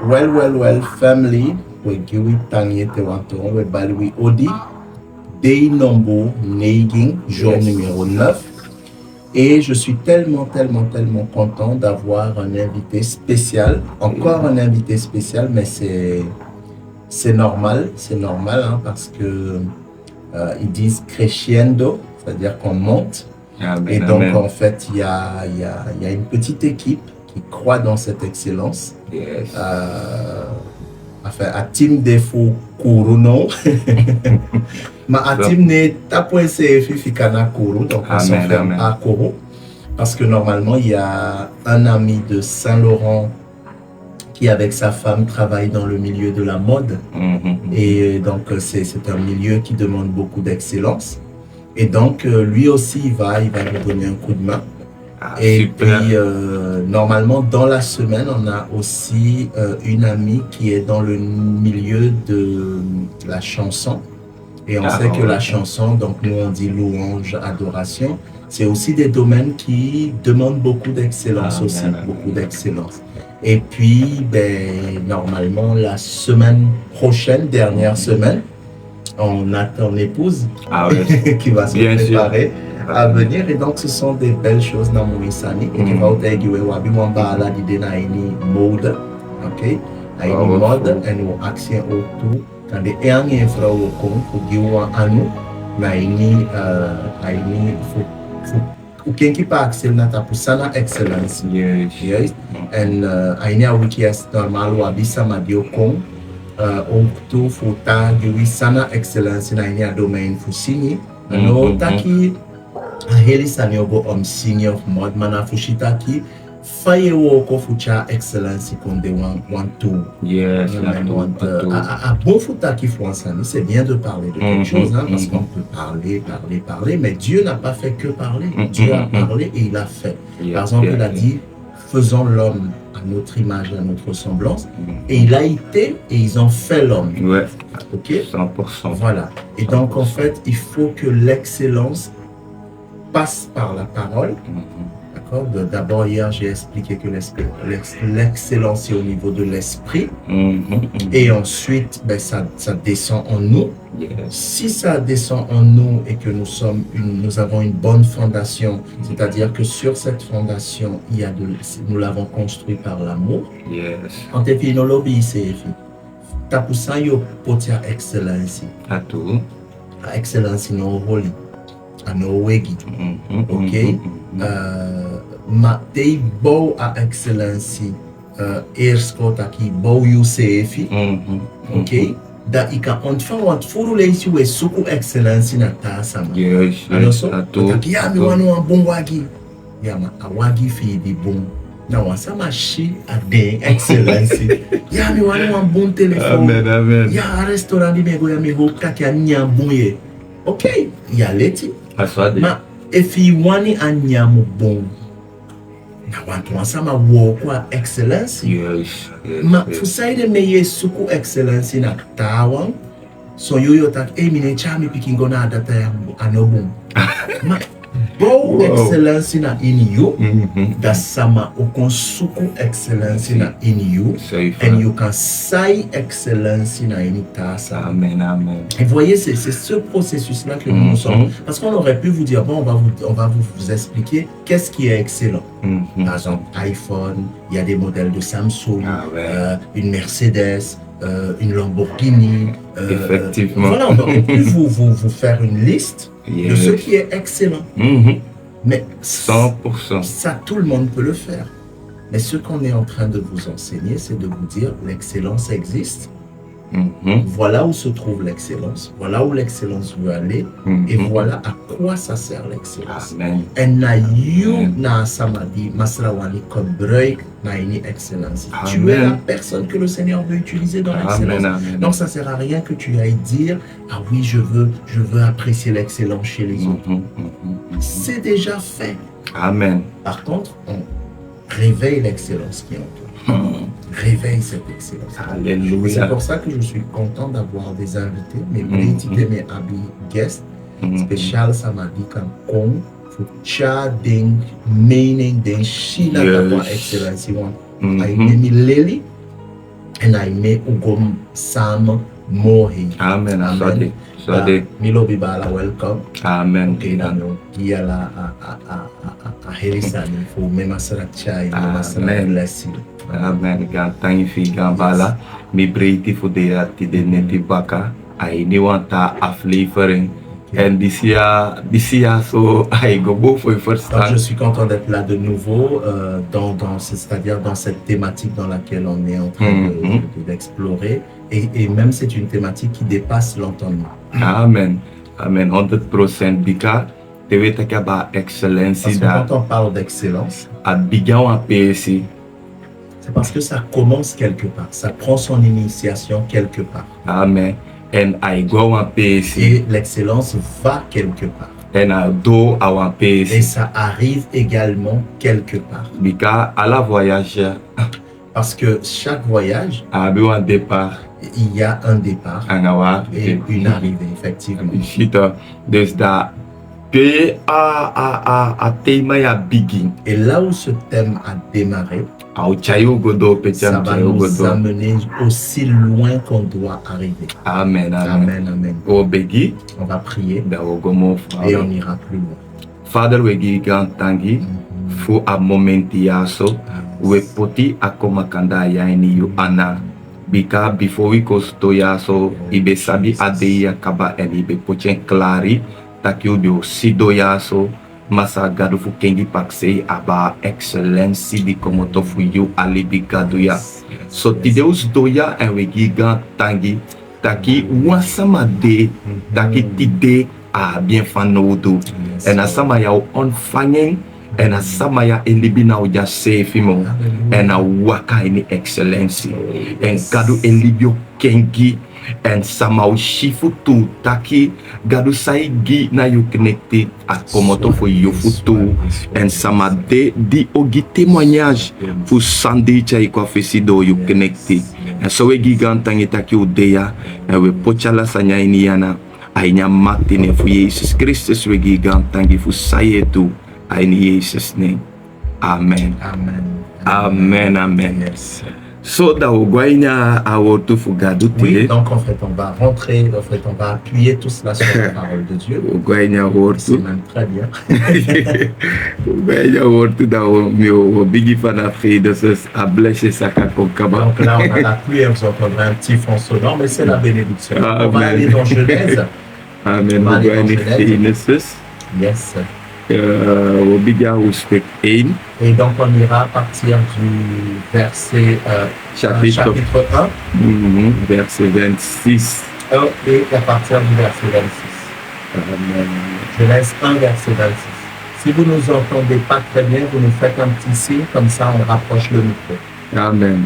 Well, family, we give it tanye te wanton, we balui odi, day number 9, jour numéro 9. Et je suis tellement content d'avoir un invité spécial, encore un invité spécial, mais c'est normal, hein, parce que ils disent crescendo, c'est-à-dire qu'on monte. Amen, et donc, amen. en fait, il y a une petite équipe qui croit dans cette excellence. Yes. Enfin, à team défaut Kourou non. Mais à team ne tapo fikana Kourou, donc on s'enferme à Kourou. Parce que normalement, il y a un ami de Saint-Laurent qui, avec sa femme, travaille dans le milieu de la mode. Et donc, c'est un milieu qui demande beaucoup d'excellence. Et donc, lui aussi, il va nous donner un coup de main. Et super. puis, normalement, dans la semaine, on a aussi une amie qui est dans le milieu de la chanson. Et on sait que la chanson, donc nous on dit louange, adoration, c'est aussi des domaines qui demandent beaucoup d'excellence aussi, beaucoup d'excellence. Et puis, normalement, la semaine prochaine, dernière semaine, on a ton épouse qui va se préparer à venir. Et donc, ce sont des belles choses dans mon isani. Et qui va au tegiwe wabi wamba la dide na ini mode, ok? Na ini mode, et nous action autour. Quand des éangs et frères au con, pour dire à nous, na ini ou qui pas accès na tapusana excellence. Yes. And aini a wiki as normal wabi sama dio con. Okto futa giwi sana excellence na ini a domaine fusini. No taki a heli sanyogo senior of mod mana fushita ki faye woko fucha excellence konde want to. Yes. A bon futa ki fuansani, c'est bien de parler de quelque chose, hein, parce qu'on peut parler, mais Dieu n'a pas fait que parler. Dieu a parlé et il a fait. Par exemple, il a dit, faisons l'homme à notre image, à notre ressemblance, et il a été et ils ont fait l'homme. Ouais. Ok. 100%. Voilà. Et donc en fait, il faut que l'excellence passe par la parole. D'accord. D'abord hier, j'ai expliqué que l'excellence est au niveau de l'esprit, et ensuite, ça descend en nous. Yes. Si ça descend en nous et que nous avons une bonne fondation, c'est-à-dire que sur cette fondation, nous l'avons construit par l'amour. Yes. En te fi no lobby c'est tapusan yo potia excellence. À tout. Excellence no holy. No wegi. Ok. Ma te bow a excellence. Erskota ki bow you sefi. Ok. Da ika ontfa wat furu leisi we suku excellence na tasama. Yes. Also, ya mi wanu wa bon wagi. Ya ma awagi fi di bon. Na wasama shi a de excellence. Ya mi wanu wa bon téléphone. Amen. Ya restaurant di mego ya mi ho kaki anya bonye. Okay, ya leti. Aswade. Ma efi wani anya mu bon. Na wantu wasama wo kwa excellence. Yes. Ma fusaide meye suku excellence na tawang. So yo tak mine chami pikingo na data ya anobum. Ma bow excellence na in you. Da sama okon suku excellence na in you. And you can say excellence na in tasa. Amen. Et voyez, c'est ce processus-là que nous sommes. Parce qu'on aurait pu vous dire, bon, on va vous expliquer qu'est-ce qui est excellent. Par exemple, iPhone, il y a des modèles de Samsung, une Mercedes, une Lamborghini. Effectivement. Voilà, on aurait pu vous faire une liste de ce qui est excellent. Mais 100%. Ça, tout le monde peut le faire. Mais ce qu'on est en train de vous enseigner, c'est de vous dire l'excellence existe. Voilà où se trouve l'excellence, voilà où l'excellence veut aller, et voilà à quoi ça sert l'excellence. Et na you na samadi masrawani kodbreuil na ini excellence. Tu es la personne que le Seigneur veut utiliser dans l'excellence. Donc ça sert à rien que tu ailles dire ah oui je veux apprécier l'excellence chez les autres. C'est déjà fait. Amen. Par contre, on réveille l'excellence qui est en toi. Réveille cette excellence. Alléluia. C'est pour ça que je suis content d'avoir des invités, mes petits et mes amis guests. Spécial, ça m'a dit quand fucha ding meaning ding shina kwa excellence one. I name Lily enaime ugom sam mohi. Amen. Amen. Sorry. Milo bibala welcome. Amen. Okay, nano giyala a herisani fu mema sarakchai mema sarak bless you. Amen. Gan tangi fi gan bala. Mi breiti fu de ati de neti baka. Ai ni wanta aflevering. En d'ici à so ai go bo for first Donc, je time. suis content d'être là de nouveau, c'est-à-dire dans cette thématique dans laquelle on est en train d'explorer. Et même c'est une thématique qui dépasse l'entendement. Amen. Amen. 100% bika. Te weta ka ba excellence Parce que da quand on parle d'excellence, a biga wan PSC. c'est parce que ça commence quelque part, ça prend son initiation quelque part. Amen. En ai go wan PSC. Et l'excellence va quelque part. En a do a wan Et PSC. ça arrive également quelque part. Bika a la voyage Parce que chaque voyage, a bi wan départ il y a un départ an awa. et une arrivée, effectivement. Shita. Dus da pe a tema ya begin. Et là où ce thème a démarré, Au chayo godo pe ça cham va chayo nous godo. amener aussi loin qu'on doit arriver. Amen. Amen. Amen, amen. O begi On va prier da o gomo. et on ira plus loin. Father we gi gan tangi fu a momenti yaso we poti akoma kanda ya ni yu ana bika before we go to yaso ibe sabi ade ya kaba en ibe pochen klari takio dio sido yaso masa gadu fu kengi pakse aba excellency di komoto fu yu ali bigadu ya so tideus doya en we gi gan tangi taki wasama de taki tide a bien fanodo en asama ya onfangen en asama ya elibina uja sefimo en a waka ini excellency en kadu elibio kengi en sama u shifu tu taki gadu saigi na you connected a komoto fo yo futu en sama de di ogi témoignage fu sandi chai kwa fesido you connected en so we gigantangi taki udeya en we pochala sanya ini yana ainya matine fu Jesus Christus we gigantangi fu sayetu in Jesus name. Amen. Amen. Amen. Amen. Yes. So da ugwainya awotu fugadu Oui, tile. donc en fait, on va rentrer, on va appuyer tout cela sur la parole de Dieu. Ugwainya C'est awotu. même très bien. Ugwainya awotu da o mi bigi fana frida ses a blessé saka kokaba. Donc là, on a la pluie et vous entendrez un petit fond sonore, mais c'est la bénédiction. On va Amen. aller dans Genèse. Amen. On va aller dans Ugwainya Genèse. Genesis. Yes. Obiga uspek 1. Et donc, on ira à partir du verset Chapitre 1. Verset 26. Et à partir du verset 26. Amen. Genèse 1, verset 26. Si vous ne nous entendez pas très bien, vous nous faites un petit signe, comme ça on rapproche le micro. Amen.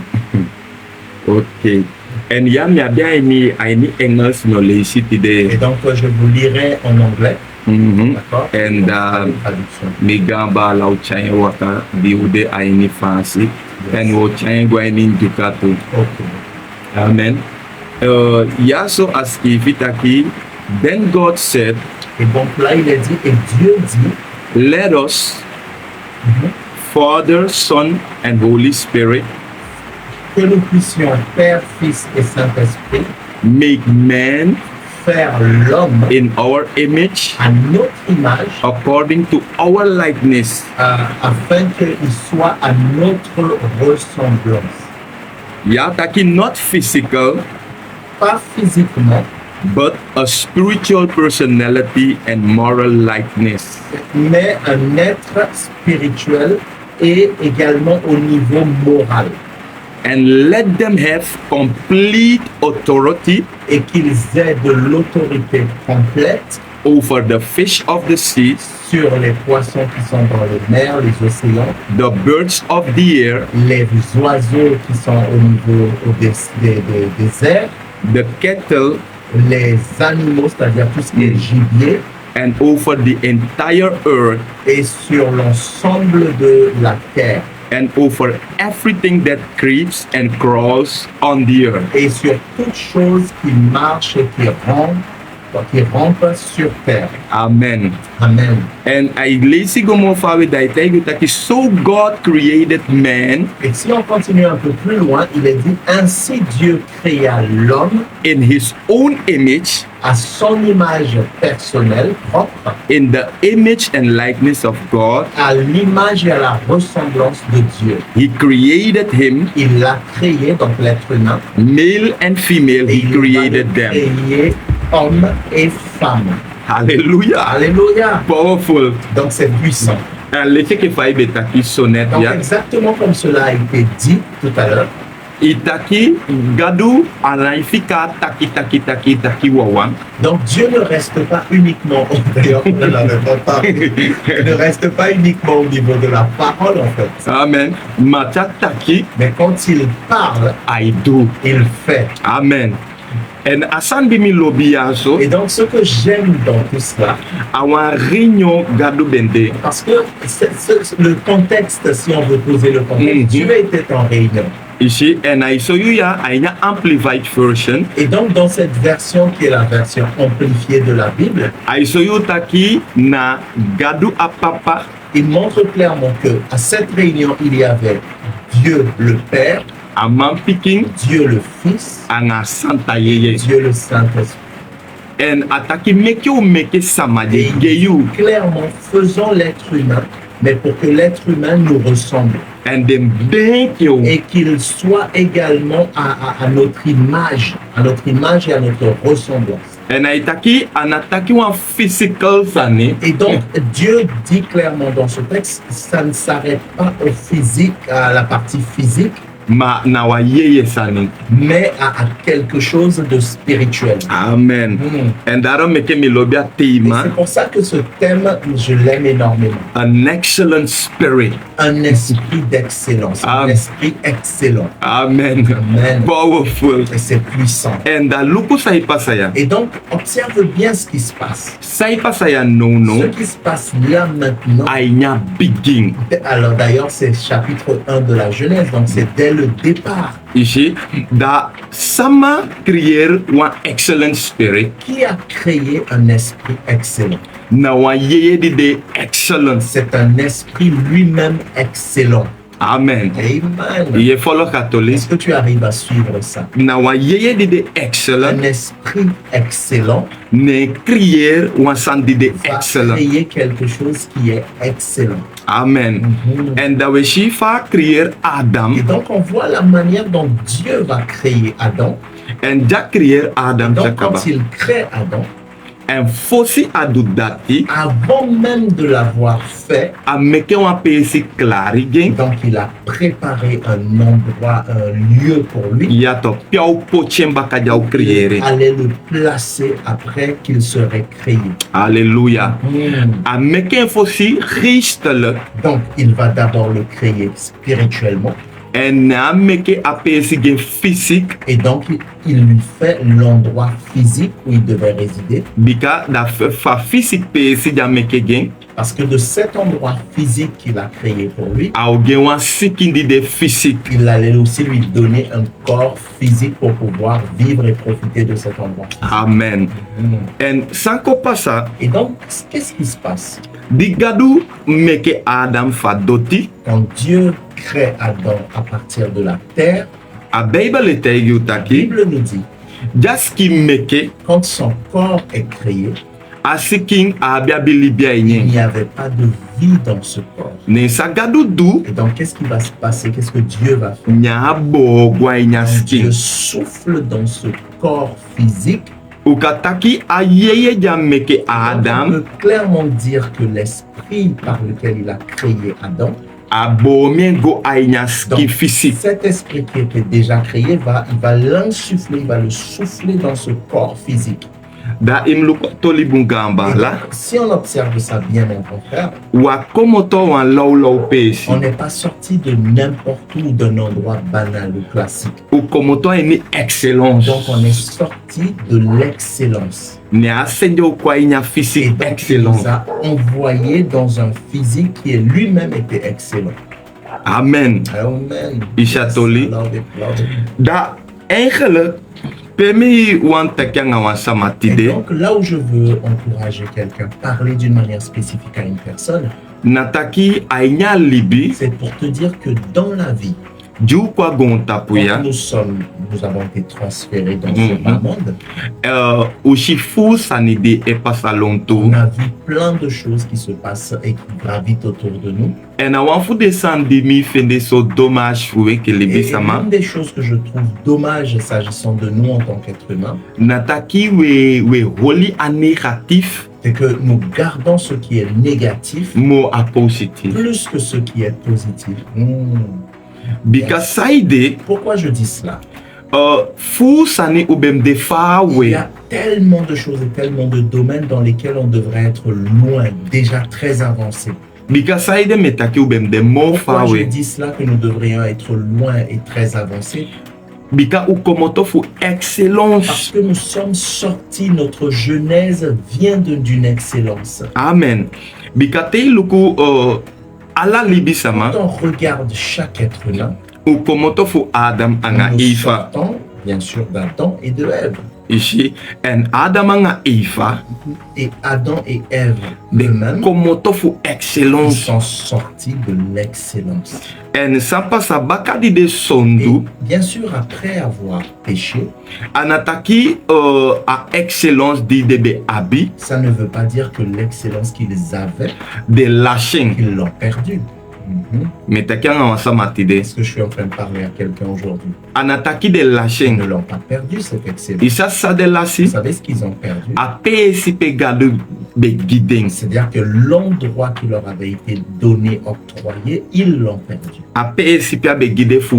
Okay. And yam ya bia ini English knowledge Et today. donc, je vous lirai en anglais, d'accord? And Donc, pas de traduction. mi gamba lau chai waka biude aini fancy. And wo chai gwa ini dukato. Ok. Amen. Yaso aski fitaki. Then God said, Et donc là, il est dit, et Dieu dit, let us, Father, Son, and Holy Spirit, que nous puissions, Père, Fils et Saint-Esprit, make man faire l'homme in our image à notre image, according to our likeness. afin qu'il soit à notre ressemblance. Yataki not physical, Pas physiquement, but a spiritual personality and moral likeness. mais un être spirituel et également au niveau moral. And let them have complete authority Et qu'ils aient de l'autorité complète over the fish of the sea, sur les poissons qui sont dans les mers, les océans, the birds of the air, les oiseaux qui sont au niveau des airs, the cattle, les animaux, c'est-à-dire tout ce qui est gibier, and over the entire earth, et sur l'ensemble de la terre, and over everything that creeps and crawls on the earth. et sur toute chose qui marche et qui rampe Donc il rampe sur terre. Amen. Amen. En I lees como fawe daitegu taki so God created man Et si on continue un peu plus loin, il est dit ainsi Dieu créa l'homme in his own image, à son image personnelle propre, in the image and likeness of God. à l'image et à la ressemblance de Dieu. He created him, Il l'a créé, donc l'être humain, male and female, et he il va created le them. créer homme et femme. Hallelujah. Alléluia. Powerful. Donc c'est puissant. En lese ke faye betaki sonnet Donc ya. exactement comme cela a été dit tout à l'heure, Itaki gadu anaifika taki wawan. donc Dieu ne reste pas uniquement, d'ailleurs on ne l'avait pas parlé, il ne reste pas uniquement au niveau de la parole en fait, Amen. Mata taki mais quand il parle, I do. il fait. Amen. En asan bimi lobi yaso, Et donc ce que j'aime dans tout cela, awan réunion gadu bende. parce que le contexte, si on veut poser le contexte, Dieu était en réunion. Ici, en aisoyu ya aina amplified version. Et donc dans cette version qui est la version amplifiée de la Bible, Aisoyu taki na gadu apapa il montre clairement que à cette réunion, il y avait Dieu le Père, amam piking Dieu le Fils, anga santa yeye. Dieu le Saint-Esprit. En ataki meke ou meke Et samade il dit geyu. clairement, faisons l'être humain, mais pour que l'être humain nous ressemble En dem denk yo. et qu'il soit également à notre image et à notre ressemblance. En aitaki anataki wan physical sane. Et donc, Dieu dit clairement dans ce texte, ça ne s'arrête pas au physique, à la partie physique, Ma na wa yeye sane. mais à quelque chose de spirituel. Amen. En daarom meke mi lobi a Et teima. c'est pour ça que ce thème, je l'aime énormément. An excellent spirit. Un esprit d'excellence, un esprit excellent. Amen. Amen. Powerful. Et c'est puissant. En da luku saipa saya. Et donc, observe bien ce qui se passe. Saipa saya no no. Ce qui se passe là maintenant. Aina begin. Alors d'ailleurs, c'est chapitre 1 de la Genèse, donc c'est dès le départ. Ici, da sama creer wan excellent spirit. Qui a créé un esprit excellent? Na wan yeye di de excellence. C'est un esprit lui-même excellent. Amen. Amen. Iye follow catholique. Est-ce que tu arrives à suivre ça? Na wan yeye di de Un excellent. esprit excellent Ne crier wan san di de va excellent. créer quelque chose qui est excellent. Amen. En da we shifa crier Adam. Et donc on voit la manière dont Dieu va créer Adam. En ja crier Adam Donc sakaba. quand il crée Adam, En fosi adudati. avant même de l'avoir fait, A meke wan pesi klari gen. donc il a préparé un endroit, un lieu pour lui. Yato piao pochen baka jau criere. Allait le placer après qu'il serait créé. Alléluia. A meke fosi ristele. Donc il va d'abord le créer spirituellement En a meke a pesi gen physique. et donc il lui fait l'endroit physique où il devait résider. Bika da fa physique pesi ja meke gen. Parce que de cet endroit physique qu'il a créé pour lui, A ou gen wan sikindi de physique. il allait aussi lui donner un corps physique pour pouvoir vivre et profiter de cet endroit. Amen. En sanko pasa. Et donc, qu'est-ce qui se passe? Di gadu meke Adam fa doti. Quand Dieu crée Adam à partir de la terre, A Bible te yu la taki. Bible nous dit, Jas ki meke. quand son corps est créé, A siking a bia bilibia il inyen. n'y avait pas de vie dans ce corps. Ne sa gadu du. Et donc, qu'est-ce qui va se passer? Qu'est-ce que Dieu va faire? Nya bo gwa nya Quand Dieu skin. souffle dans ce corps physique, Ou kataki a yeye ja meke on Adam. peut clairement dire que l'esprit par lequel il a créé Adam, A bo men go a nya skin donc physique. cet esprit qui était déjà créé, il va l'insuffler, il va le souffler dans ce corps physique. Da im lu toli bungamba Et la. donc, si on observe ça bien, mon frère, Wa komoto wan low pesi. on n'est pas sorti de n'importe où, d'un endroit banal ou classique. Ou komoto eni excellence. Donc, on est sorti de l'excellence. Ne a senjo kwa nya Et physique donc, il excellence. nous a envoyé dans un physique qui est lui-même était excellent. Amen. Amen. Ishatoli. Love it, love it. Da eigenlijk Pemi wan takianga wan Et samatide. donc, là où je veux encourager quelqu'un, parler d'une manière spécifique à une personne, Nataki ainya libi. c'est pour te dire que dans la vie, Ju kwa gonta quand puya. nous avons été transférés dans ce bas monde, Ushifu sanide e pasalonto. on a vu plein de choses qui se passent et qui gravitent autour de nous. En awan fu descendi mi fende so dommage foué que libi Et sama. l'une des choses que je trouve dommage s'agissant de nous en tant qu'être humain, Nataki we holi a négatif c'est que nous gardons ce qui est négatif mo a positif. plus que ce qui est positif. Bika saide Pourquoi je dis cela? fu sani ubem de fa Il we. y a tellement de choses et tellement de domaines dans lesquels on devrait être loin, déjà très avancé. Bika saide metaki ubem de mo fa Pourquoi je we. dis cela que nous devrions être loin et très avancés? Bika u komoto fu Parce excellence. que nous sommes sortis, notre genèse vient d'une excellence. Amen. Bika te luku ala libi sama. Quand on regarde chaque être humain, U komoto fu Adam anga nous Eva. sortons bien sûr d'Adam et de Ève. Ici en Adam anga Eva. Et Adam et Ève De eux-mêmes, komoto fu ils excellence. sont sortis de l'excellence. En sampa sabaka di de Et sondu. bien sûr, après avoir péché, Anataki a excellence di debe abi. ça ne veut pas dire que l'excellence qu'ils avaient, De lashing. qu'ils l'ont perdue. Metaki anga wasamatide. Est-ce que je suis en train de parler à quelqu'un aujourd'hui? Anataki de Ils ne lashing. l'ont pas perdu, cette excellence. Isa sa de Vous lasi. savez ce qu'ils ont perdu? A pesi pe gadu be gideng. C'est-à-dire que l'endroit qui leur avait été donné, octroyé, ils l'ont perdu. A pesi pe be gide fu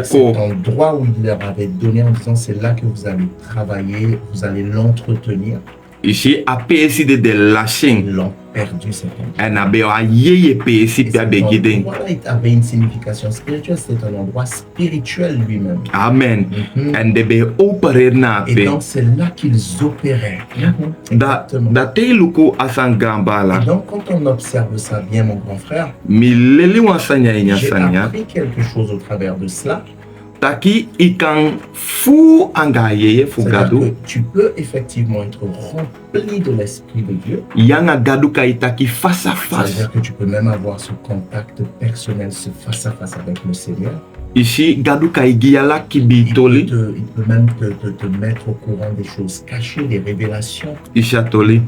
Cet woko. endroit où il leur avait donné en disant c'est là que vous allez travailler, vous allez l'entretenir, Ici a pesi de lashing. ils l'ont perdu cet endroit. En abe a yeye pesi Et pe be cet gideng. endroit-là avait une signification spirituelle, c'est un endroit spirituel lui-même. Amen. Mhm. En debe opere na Et pe. donc c'est là qu'ils opéraient. Da Exactement. te luku asan gambala. Et donc quand on observe ça bien, mon grand frère, Mi leli wasanya inya j'ai sanya. appris quelque chose au travers de cela. Taki ikan fu anga yeye fu C'est-à-dire gadu. que tu peux effectivement être rempli de l'Esprit de Dieu. Yanga gadu ka itaki face à face. C'est-à-dire que tu peux même avoir ce contact personnel, ce face-à-face avec le Seigneur. Ici gadu ka igiyala kibitoli. Il peut même te mettre au courant des choses cachées, des révélations. Ishatoli.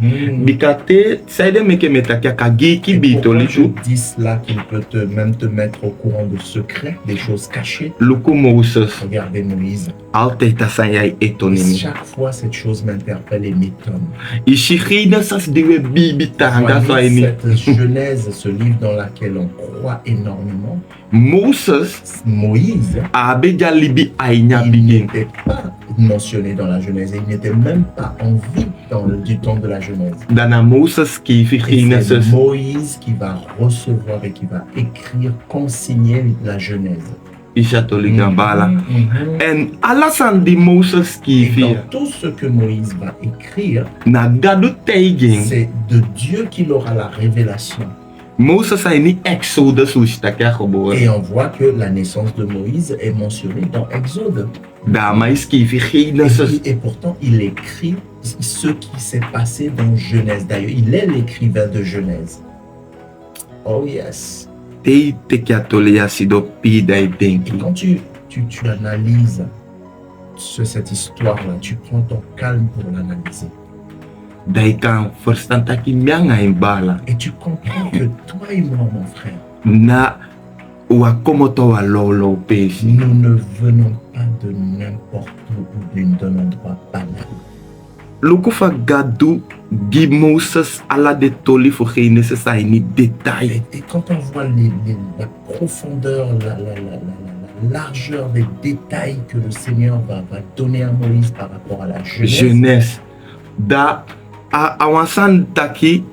Bikate saide meke metaki akagi Et pourquoi kibitoli je tu. dis cela qu'il peut même te mettre au courant de secrets, des choses cachées. Luku Moses. Regardez Moïse. Alte tasanyai etonimi. Chaque fois, cette chose m'interpelle et m'étonne. Ishi khina sas diwe bibita hanga Voyez saini. cette Genèse, ce livre dans lequel on croit énormément. Moses Moïse, abeja libi ainya il bigin. n'était pas mentionné dans la Genèse. Il n'était même pas en vie du temps de la Genèse. Dana Moses ki fi Et khina c'est sas. Moïse qui va recevoir et qui va écrire, consigner la Genèse. Ishatoli gambala. Mhm. En alasan di Moses ki Et fi. dans tout ce que Moïse va écrire, Na gadu teigin. c'est de Dieu qu'il aura la révélation. Moses a ini Exodus ushtaka khobo. Et on voit que la naissance de Moïse est mentionnée dans Exode. Da mais ki fi khina sas. Et pourtant, il écrit ce qui s'est passé dans Genèse. D'ailleurs, il est l'écrivain de Genèse. Oh yes. Tei te kiatoli asido pida Et idenki. quand tu analyses cette histoire-là, tu prends ton calme pour l'analyser. Daikan verstantaki mianga imbala. Et tu comprends que toi et moi, mon frère, Na wa komoto wa lolo pesi. nous ne venons pas de n'importe où ou d'un endroit banal. Luku fa gadu gi Moses ala de toli fo khine sa ini détail. Et quand on voit la profondeur, la largeur des détails que le Seigneur va donner à Moïse par rapport à la Jeunesse. Da awansan taki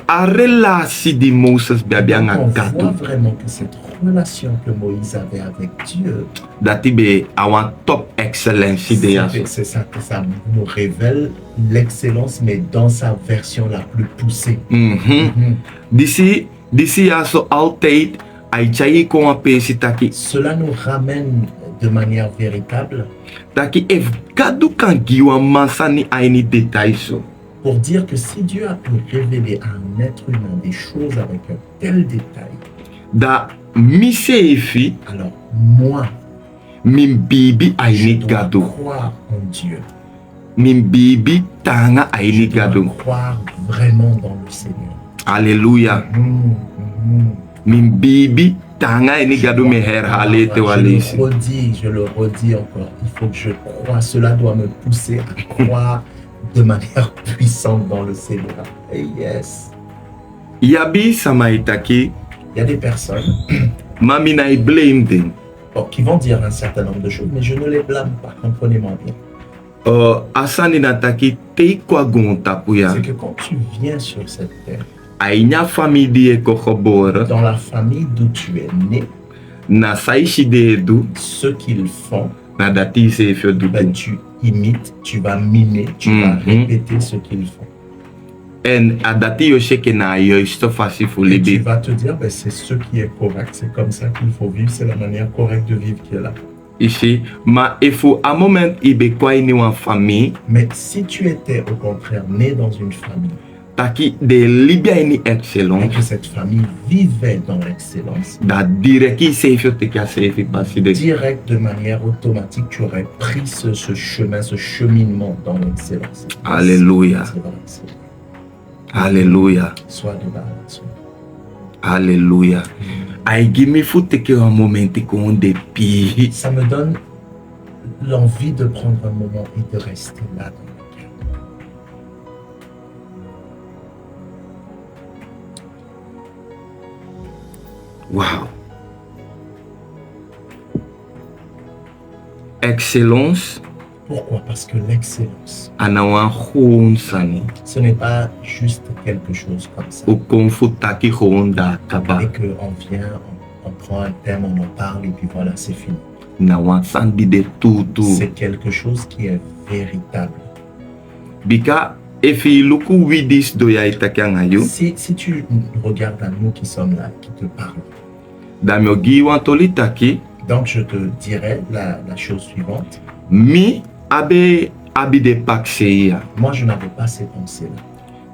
a relasi di Moses biabianga on voit gadu. vraiment que cette relation que Moïse avait avec Dieu, Dati be awan top excellence de yaso. c'est ça que ça nous révèle l'excellence, mais dans sa version la plus poussée. Disi yaso altate ai chai ko a pesi taki. Cela nous ramène de manière véritable Taki if gadu kan giwa mansani aini détail so. pour dire que si Dieu a pu révéler à un être humain des choses avec un tel détail, Da mise efi alors moi, min bibi je aini dois gadu. croire en Dieu. Min bibi tanga Je aini dois gadu. croire vraiment dans le Seigneur. Alléluia. Min bibi tanga aini gadu me her hale te walisi. Je le redis encore. Il faut que je croie. Cela doit me pousser à croire de manière puissante dans le Seigneur. Et yes. Yabi samaitaki Il y a des personnes mamina I blame them. qui vont dire un certain nombre de choses, mais je ne les blâme pas. Comprenez-moi bien. Asani nataki te kwa gonta puya. C'est que quand tu viens sur cette terre, Ainya famille die kokobora dans la famille d'où tu es né, na saishi de du ce qu'ils font, na dati se fio du. ben, tu imites, tu vas mimer, tu vas répéter ce qu'ils font. En adati yo sheke na yo isto fasi fu Et tu libi. vas te dire, ben, c'est ce qui est correct, c'est comme ça qu'il faut vivre, c'est la manière correcte de vivre qui est là. Ici, ma efu a moment ibe kwa ini wan famille Mais si tu étais au contraire né dans une famille taki de libya ini et excellence que cette famille vivait dans l'excellence, da direki se fio te ka se fi pasi de. direct, de manière automatique, tu aurais pris ce chemin, ce cheminement dans l'excellence. Alléluia. C'est vrai, c'est- Alléluia. Soit de là, soit. Alléluia. Ai gimi fu te ke un momenti kon de pi. Ça me donne l'envie de prendre un moment et de rester là dans le calme. Wow. Excellence Pourquoi? Parce que l'excellence, anawan khon sani. ce n'est pas juste quelque chose comme ça. O konfu taki khon da kaba. Et qu'on vient, on prend un thème, on en parle et puis voilà, c'est fini. Na wan sandi de tutu. C'est quelque chose qui est véritable. Bika efi luku widis do ya itaki angayo. Si tu regardes à nous qui sommes là, qui te parlent, Damio gi wan toli taki. donc je te dirais la chose suivante. Mi abe abi de pakseya. Moi, je n'avais pas ces pensées-là.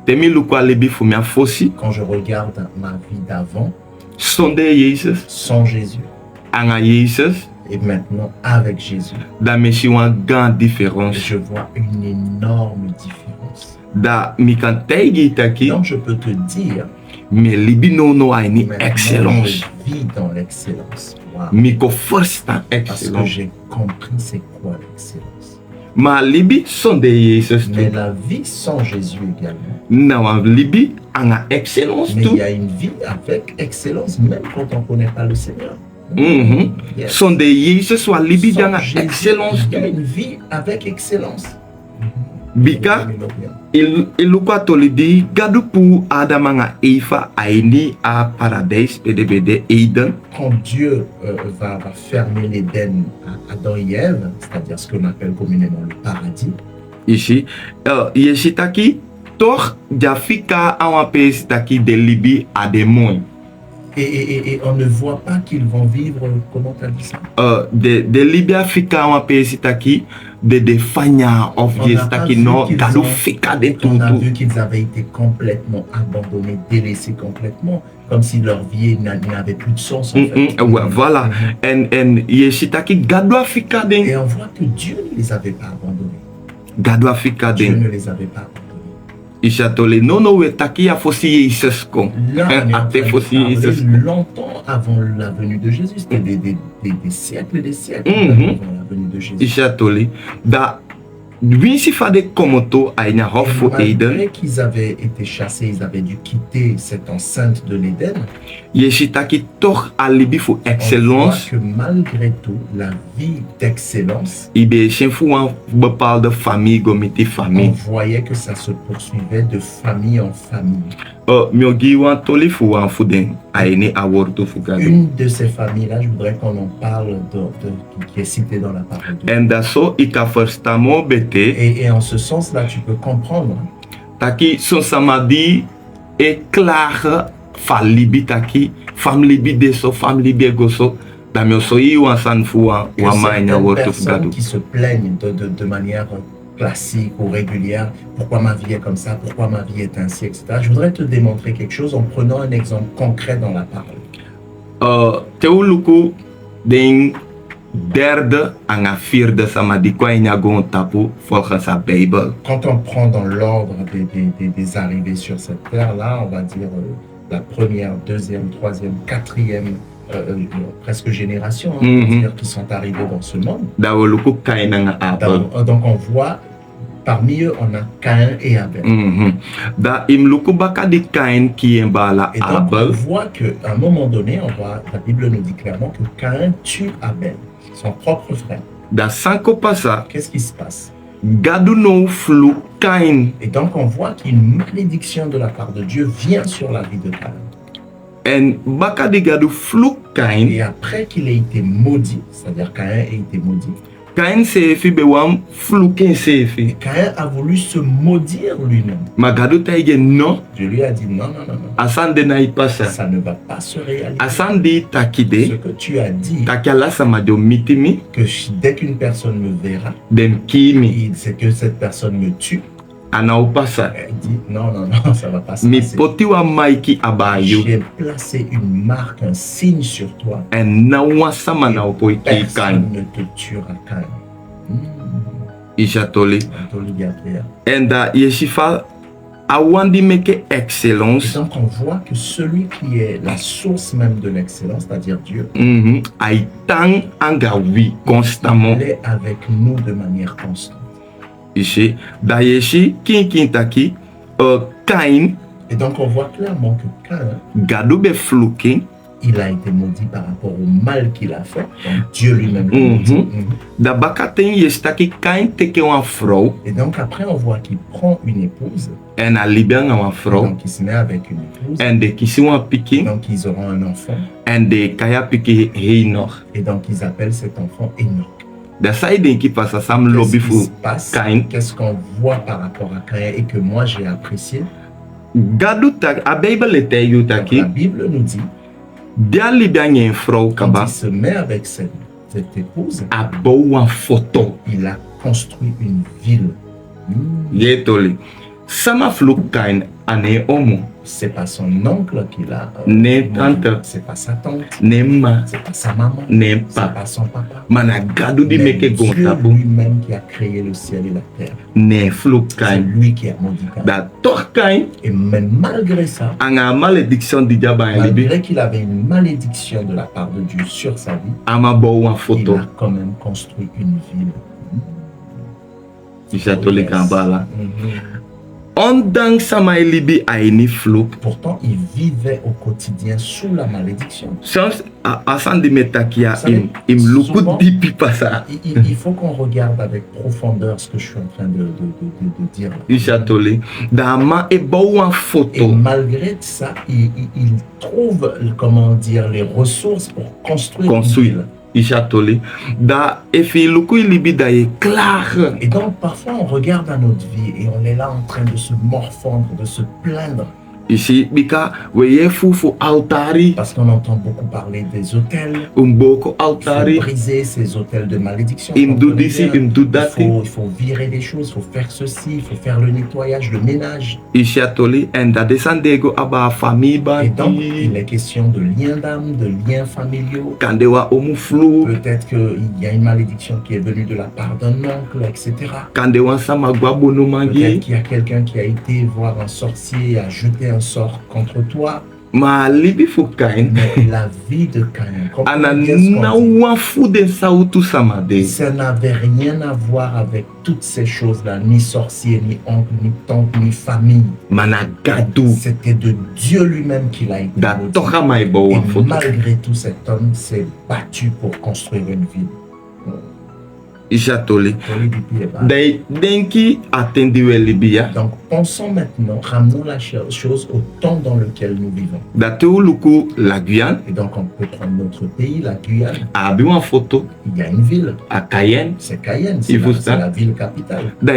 Temi luku alebi fumia fosi. Quand je regarde ma vie d'avant, Sonde Jesus. sans Jésus, Anga Jesus. et maintenant avec Jésus, Da meshi wan gan différence. je vois une énorme différence. Da mi kan tegi taki. Donc, je peux te dire, Mais libi no aini maintenant, excellence. je vis dans l'excellence. Wow. Miko first and Parce que excellence. j'ai compris c'est quoi l'excellence. Ma libi sonde Jesus Mais tu. la vie sans Jésus également. Na wan libi anga excellence Mais tu. il y a une vie avec excellence, même quand on ne connaît pas le Seigneur. Yes. Sonde Jesus wa libi Sans danga Jésus, excellence il y a tu. une vie avec excellence. Bika ilukwa tolidi gadu pu adamanga Eva aini a paradise PDBD Eden. Quand Dieu va fermer l'Éden à Adam et Ève, c'est-à-dire ce qu'on appelle communément le paradis, Ici yeshitaki toch jafika awan pesitaki de libi a de moins. et on ne voit pas qu'ils vont vivre, comment tu as dit ça? De Libya fika awan pesitaki de fanya of On n'a pas yestaki vu no qu'ils gadu ont- fika de On a tutu. vu qu'ils avaient été complètement abandonnés, délaissés complètement, comme si leur vie n'avait plus de sens en fait. Ouais, voilà. En yeshitaki gadu fika Et den. on voit que Dieu ne les avait pas abandonnés. Gadu fika Dieu den. ne les avait pas abandonnés. Ishatole nono we taki ya fosi Jesus kon. Là, on est en Ate train fosi de Jesus. parler longtemps avant la venue de Jésus. C'était des siècles et des siècles Mhm. avant la venue de Jésus. Ishatole da wisi fade komoto aina Et hofu Eden. malgré qu'ils avaient été chassés, ils avaient dû quitter cette enceinte de l'Éden. Yeshitaki toch alibi fu On voit excellence. que malgré tout, la vie d'excellence, Ibe shenfu wan bepaalde famille gomiti on famille. voyait que ça se poursuivait de famille en famille. Myogi wan toli fu wan fuden aini awortu fu gadu. Une de ces familles-là, je voudrais qu'on en parle, qui est citée dans la parole de Dieu. En daso ika firstamo bete Et en ce sens-là, tu peux comprendre taki son samadi e klare fa libi taki fam libi deso fam libi goso da meu soi wan san fuwa Que wa manya certaines wortu personnes gadu. qui se plaignent de manière classique ou régulière, pourquoi ma vie est comme ça, pourquoi ma vie est ainsi, etc. Je voudrais te démontrer quelque chose en prenant un exemple concret dans la parole. Teu luku den derde en a vierde sama di kwa gon tapu volgens sa Bijbel. Quand on prend dans l'ordre des arrivées sur cette terre-là, on va dire la première, deuxième, troisième, quatrième, presque génération, on va dire, qui sont arrivés dans ce monde. Donc on voit, parmi eux, on a Caïn et Abel. Et donc on voit qu'à un moment donné, la Bible nous dit clairement que Caïn tue Abel, son propre frère. Qu'est-ce qui se passe? Et donc on voit qu'une malédiction de la part de Dieu vient sur la vie de Caïn. Et après qu'il ait été maudit, c'est-à-dire Caïn a été maudit, Caïn a voulu se maudire lui-même. Dieu lui a dit non, non, non, non. Ça ne va pas se réaliser. Ce que tu as dit, que dès qu'une personne me verra, c'est que cette personne me tue. Elle dit non, non, non, ça va pas se passer. J'ai placé une marque, un signe sur toi. Et personne ne te tuera, Caïn. Excellence. Et donc on voit que celui qui est la source même de l'excellence, c'est-à-dire Dieu, il est avec nous de manière constante. Ici, Caïn. Et donc on voit clairement que Caïn, il a été maudit par rapport au mal qu'il a fait. Donc Dieu lui-même l'a maudit. Et donc après on voit qu'il prend une épouse. Donc il se met avec une épouse. Donc ils auront un enfant. Et donc ils appellent cet enfant Enoch. Qu'est-ce qu'on voit par rapport à Caïn et que moi j'ai apprécié? La Bible nous dit, quand il se met avec cette épouse, il a construit une ville. C'est pas son oncle qui l'a. C'est pas sa tante. C'est pas sa maman. C'est pas son papa. Mais Dieu lui-même qui a créé le ciel et la terre. C'est lui qui a maudit Caïn. Et même malgré ça, malgré qu'il avait une malédiction de la part de Dieu sur sa vie, il a quand même construit une ville. Pourtant, il vivait au quotidien sous la malédiction. Souvent, il faut qu'on regarde avec profondeur ce que je suis en train de dire. Et malgré ça, il trouve, comment dire, les ressources pour construire une ville. Et donc parfois on regarde à notre vie et on est là en train de se morfondre, de se plaindre. Parce qu'on entend beaucoup parler des autels. Il faut briser ces autels de malédiction. Il faut virer des choses, il faut faire ceci, il faut faire le nettoyage, le ménage. Et donc il est question de liens d'âme, de liens familiaux. Peut-être qu'il y a une malédiction qui est venue de la part d'un oncle, etc. Peut-être qu'il y a quelqu'un qui a été voir un sorcier et a jeté un sort contre toi. Mais la vie de Caïn, ça n'avait rien à voir avec toutes ces choses-là, ni sorcier, ni oncle, ni tante, ni famille. C'était de Dieu lui-même qu'il a été maudit. Et malgré tout, cet homme s'est battu pour construire une ville. Donc pensons maintenant, ramenons la chose au temps dans lequel nous vivons. Et donc on peut prendre notre pays, la Guyane. Il y a une ville. C'est Cayenne, c'est la ville capitale. Donc,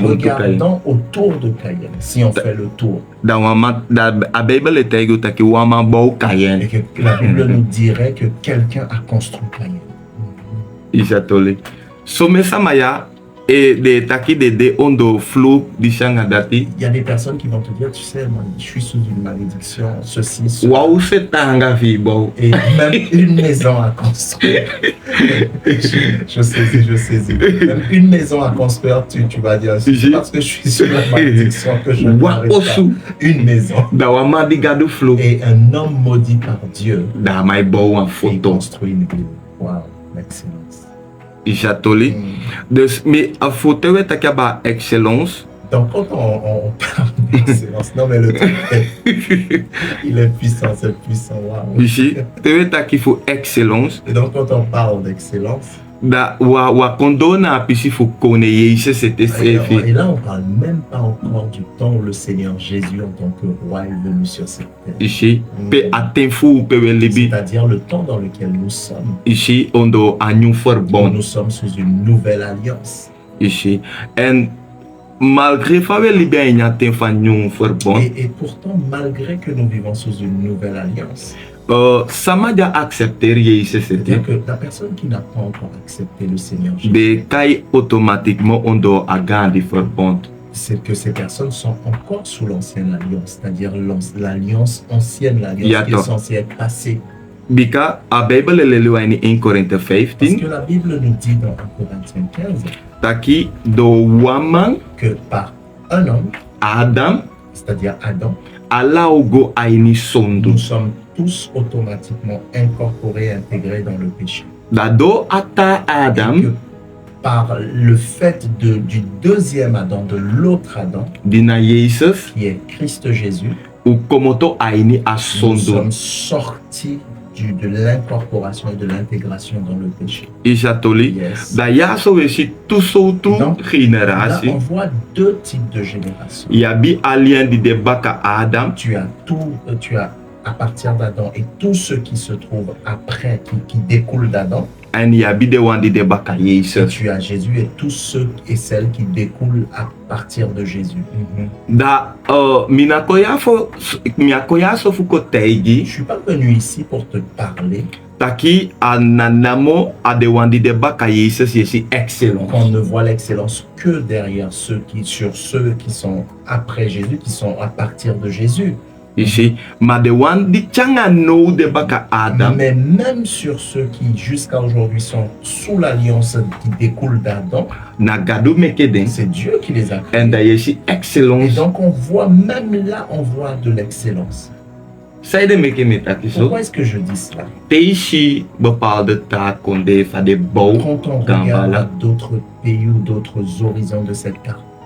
regardons autour de Cayenne, si on fait le tour. da wama da a Bible etego taki wama bo kayen. Et que la Bible nous dirait que quelqu'un a construit Caïn. Ishatoli. So mesamaya et de taki de ondo flou di shanga dati. Il y a des personnes qui vont te dire, tu sais, moi, je suis sous une malédiction, ceci, cela. Waouh, c'est tanga vi bo. Et même une maison à construire. je saisis. Même une maison à construire, tu vas dire, c'est parce que je suis sous la malédiction que je n'arrive pas. Une maison. Da wama di gadu flou. Et un homme maudit par Dieu. Da mai bo en Il photo. construit une ville. Waouh, excellence. Ishatoli. Mais a photo taki ba excellence. Donc quand on parle d'excellence, non mais le truc, il est puissant, c'est puissant. Waouh. Ici, tewe taki fo excellence. Et donc quand on parle d'excellence, Da wa kondona pisi fo kone yeise c'était et là on parle même pas encore du temps où le Seigneur Jésus en tant que roi est venu sur cette terre. Ici, pe atenfu pe libi. C'est-à-dire le temps dans lequel nous sommes. Ici, ondo anyu for bon. Nous sommes sous une nouvelle alliance. Ici, and malgré fawe libi enya tenfa anyu for bon. Et pourtant, malgré que nous vivons sous une nouvelle alliance, ça m'a déjà accepté yeise c'était. c'est-à-dire que la personne qui n'a pas encore accepté le Seigneur Jésus, De kai automatiquement ondo agandi for bon. c'est que ces personnes sont encore sous l'ancienne alliance, c'est-à-dire l'alliance ancienne, l'alliance qui est censée être passée. Bika a Bible lelo ini 1 Corinthians Parce 15 que la Bible nous dit dans 1 Corinthiens 15 taki do waman que par un homme, Adam c'est-à-dire Adam, alaugo aini sondu. nous sommes tous automatiquement incorporés, intégrés dans le péché. Da do ata Adam Et que par le fait du deuxième Adam, de l'autre Adam, dina Jesus qui est Christ Jésus, ou komoto aini nous asondo. sommes sortis de l'incorporation et de l'intégration dans le péché. Ishatoli. Yes. Da yaso wesi tusotu Donc, Là, generasi. on voit deux types de générations. Yabi alien di debaka Adam. Tu as à partir d'Adam et tous ceux qui se trouvent après, qui découlent d'Adam, En yabi de wan di debaka et Jesus. tu as Jésus et tous ceux et celles qui découlent à partir de Jésus. Da minakoya so fuko Je teigi. ne suis pas venu ici pour te parler Taki ananamo adewandi debaka Jesus yesi excellent. qu'on ne voit l'excellence que derrière sur ceux qui sont après Jésus, qui sont à partir de Jésus. Ici, madewandi changa no debaka Adam. Mais même sur ceux qui jusqu'à aujourd'hui sont sous l'alliance qui découle d'Adam, Nagado mekeden. c'est Dieu qui les a créés. En da yesi Et excellence. donc on voit, même là, on voit de l'excellence. Saide meke metaki so. Pourquoi est-ce que je dis cela? Teishi bepaalde taak konde fade bouw. Quand on regarde à d'autres pays ou d'autres horizons de cette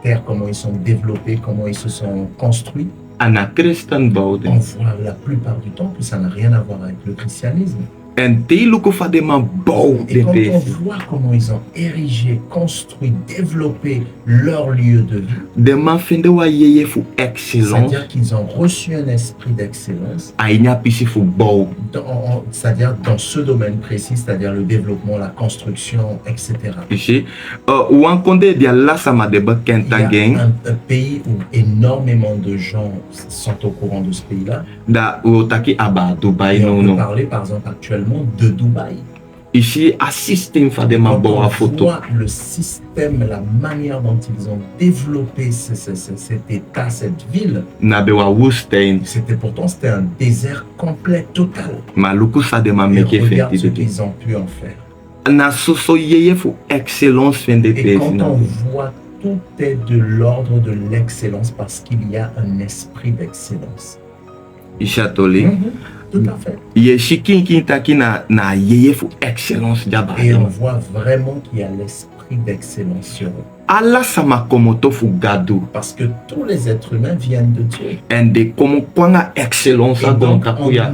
terre, comment ils sont développés, comment ils se sont construits, Ana Christen bouwde. on voit la plupart du temps que ça n'a rien à voir avec le christianisme. En tei luku fade man bouw Et de quand on tesi. voit comment ils ont érigé, construit, développé leur lieu de vie, De man finde wa yeye fu excellence. c'est-à-dire qu'ils ont reçu un esprit d'excellence, Ainya pisi fu bouw. c'est-à-dire dans ce domaine précis, c'est-à-dire le développement, la construction, etc. Ici, wan konde dia lasama de ba Il y kentangeng. a un pays où énormément de gens sont au courant de ce pays-là. Da utaki aba Dubai Et on no peut no. parler par exemple actuellement de Dubaï. Ici, assistem fade man Quand bouw on a photo. voit le système, la manière dont ils ont développé cet état, cette ville, Na be wa wustein. c'était un désert complet, total. Ma luku fade man Et meke regarde ce fenti de. qu'ils ont pu en faire. Na soso yeye fu excellence fende Et tesi quand na. on voit, tout est de l'ordre de l'excellence parce qu'il y a un esprit d'excellence. Ishatoli. Tout à fait. Yeshi kinkin taki na yeye fu excellence jaba. Et on voit vraiment qu'il y a l'esprit d'excellence sur eux. Ala sama komoto fu gadu. Parce que tous les êtres humains viennent de Dieu. Ende komo kwanga excellence Et a donc, gonka kuya.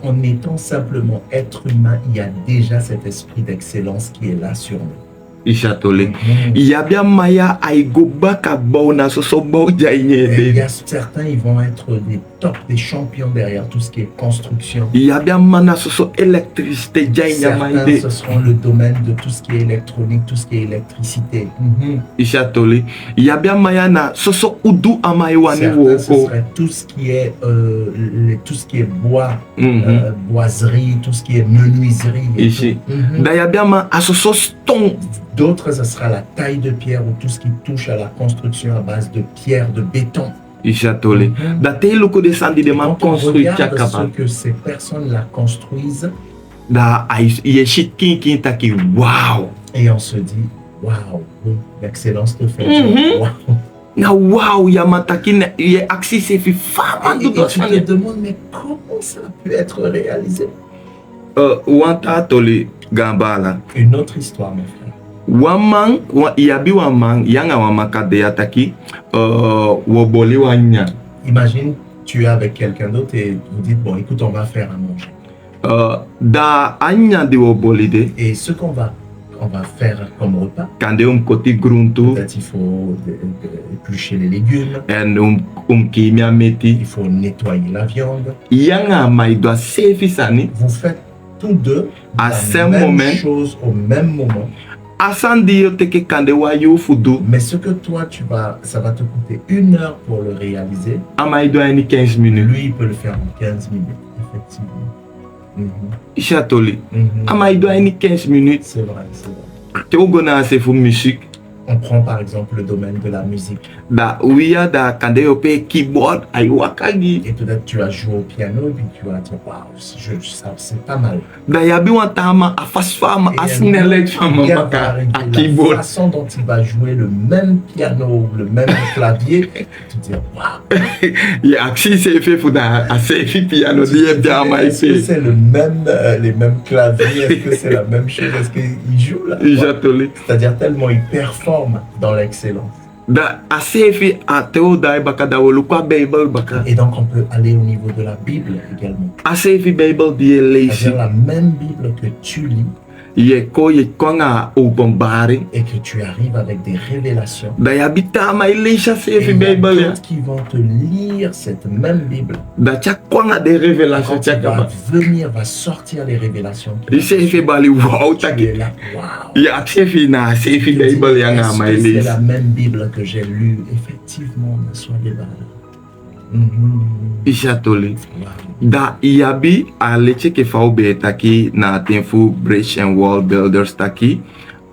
en étant simplement être humain, il y a déjà cet esprit d'excellence qui est là sur nous. Ishatoli. Yabia maya aigo baka bau na soso bau jainye Et il y de. a certains, ils vont être des top, des champions derrière tout ce qui est construction. Yabia mana soso électricité jainya Certains, maide. ce seront le domaine de tout ce qui est électronique, tout ce qui est électricité. Ishatoli. Yabia mayana soso udu amaiwani Certains, ce woko. serait tout ce qui est, tout ce qui est bois, boiserie, tout ce qui est menuiserie. et Ici. tout. Da yabia ma asoso stone. D'autres, ce sera la taille de pierre ou tout ce qui touche à la construction à base de pierre, de béton. Ishatoli. Da te loko descendi de man Quand on construit regarde ce chakaba. que ces personnes-là construisent, Da yeshit kin taki wow. et on se dit, waouh, oui, l'excellence te fait. Waouh. Na wow yamataki na ye axi se fi fama Et du tu te to. demandes, mais comment ça a pu être réalisé? Wanta toli gambala. Une autre histoire, mon frère. Wamang yabi wamang yanga wamakade yataki woboli wanya. Imagine, tu es avec quelqu'un d'autre et vous dites, bon, écoute, on va faire à manger. Da anya de woboli de Et ce qu'on va faire comme repas, kande koti gruntu peut-être il faut éplucher les légumes, en kimia meti il faut nettoyer la viande. yanga maidwa sefi sani Vous faites tous deux À la ce même moment, chose au même moment. asandi yo teke kande wa yo fudu Mais ce que toi, ça va te coûter 1 heure pour le réaliser. amaidwa ni 15 minutes Lui, il peut le faire en 15 minutes, effectivement. ishatoli amaidwa ni 15 minutes C'est vrai, c'est vrai. te ugona se fu musique. On prend par exemple le domaine de la musique. Da wiya da kande yo pe keyboard ay wakagi Et peut-être tu as joué au piano et puis tu vas dire, waouh, ça c'est pas mal. da yabi wantama afasfama Et asnele un chama gars va maka arriver, a la keyboard façon dont il va jouer le même piano ou le même clavier, tu te dis, waouh. ye axi se fe fu da ase fi piano di e bia ma Est-ce que ife c'est les mêmes claviers? Est-ce que c'est la même chose? Est-ce qu'il joue là? ishatoli C'est-à-dire tellement il performe dans l'excellence. da ase fi a teo da baka da wolu kwa bible baka Et donc on peut aller au niveau de la Bible également. ase fi bible di leisi C'est-à-dire la même Bible que tu lis ye ko ye konga o bombari et que tu arrives avec des révélations. da yabi tama leisa se Et fi il y a bible ya d'autres qui vont te lire cette même Bible. da cha konga de révélation Quand cha il va kaba venir, va sortir les révélations. qu'il a ise fi reçues. bali wow Tu taki es là, waouh. ye ase fi na ase fi Tu te dis, bible ya nga est-ce ma que c'est leisi la même Bible que j'ai lue? Effectivement, soyez là. ishatoli Wow. da yabi a leche ke fa be taki na tenfu bridge and wall builders taki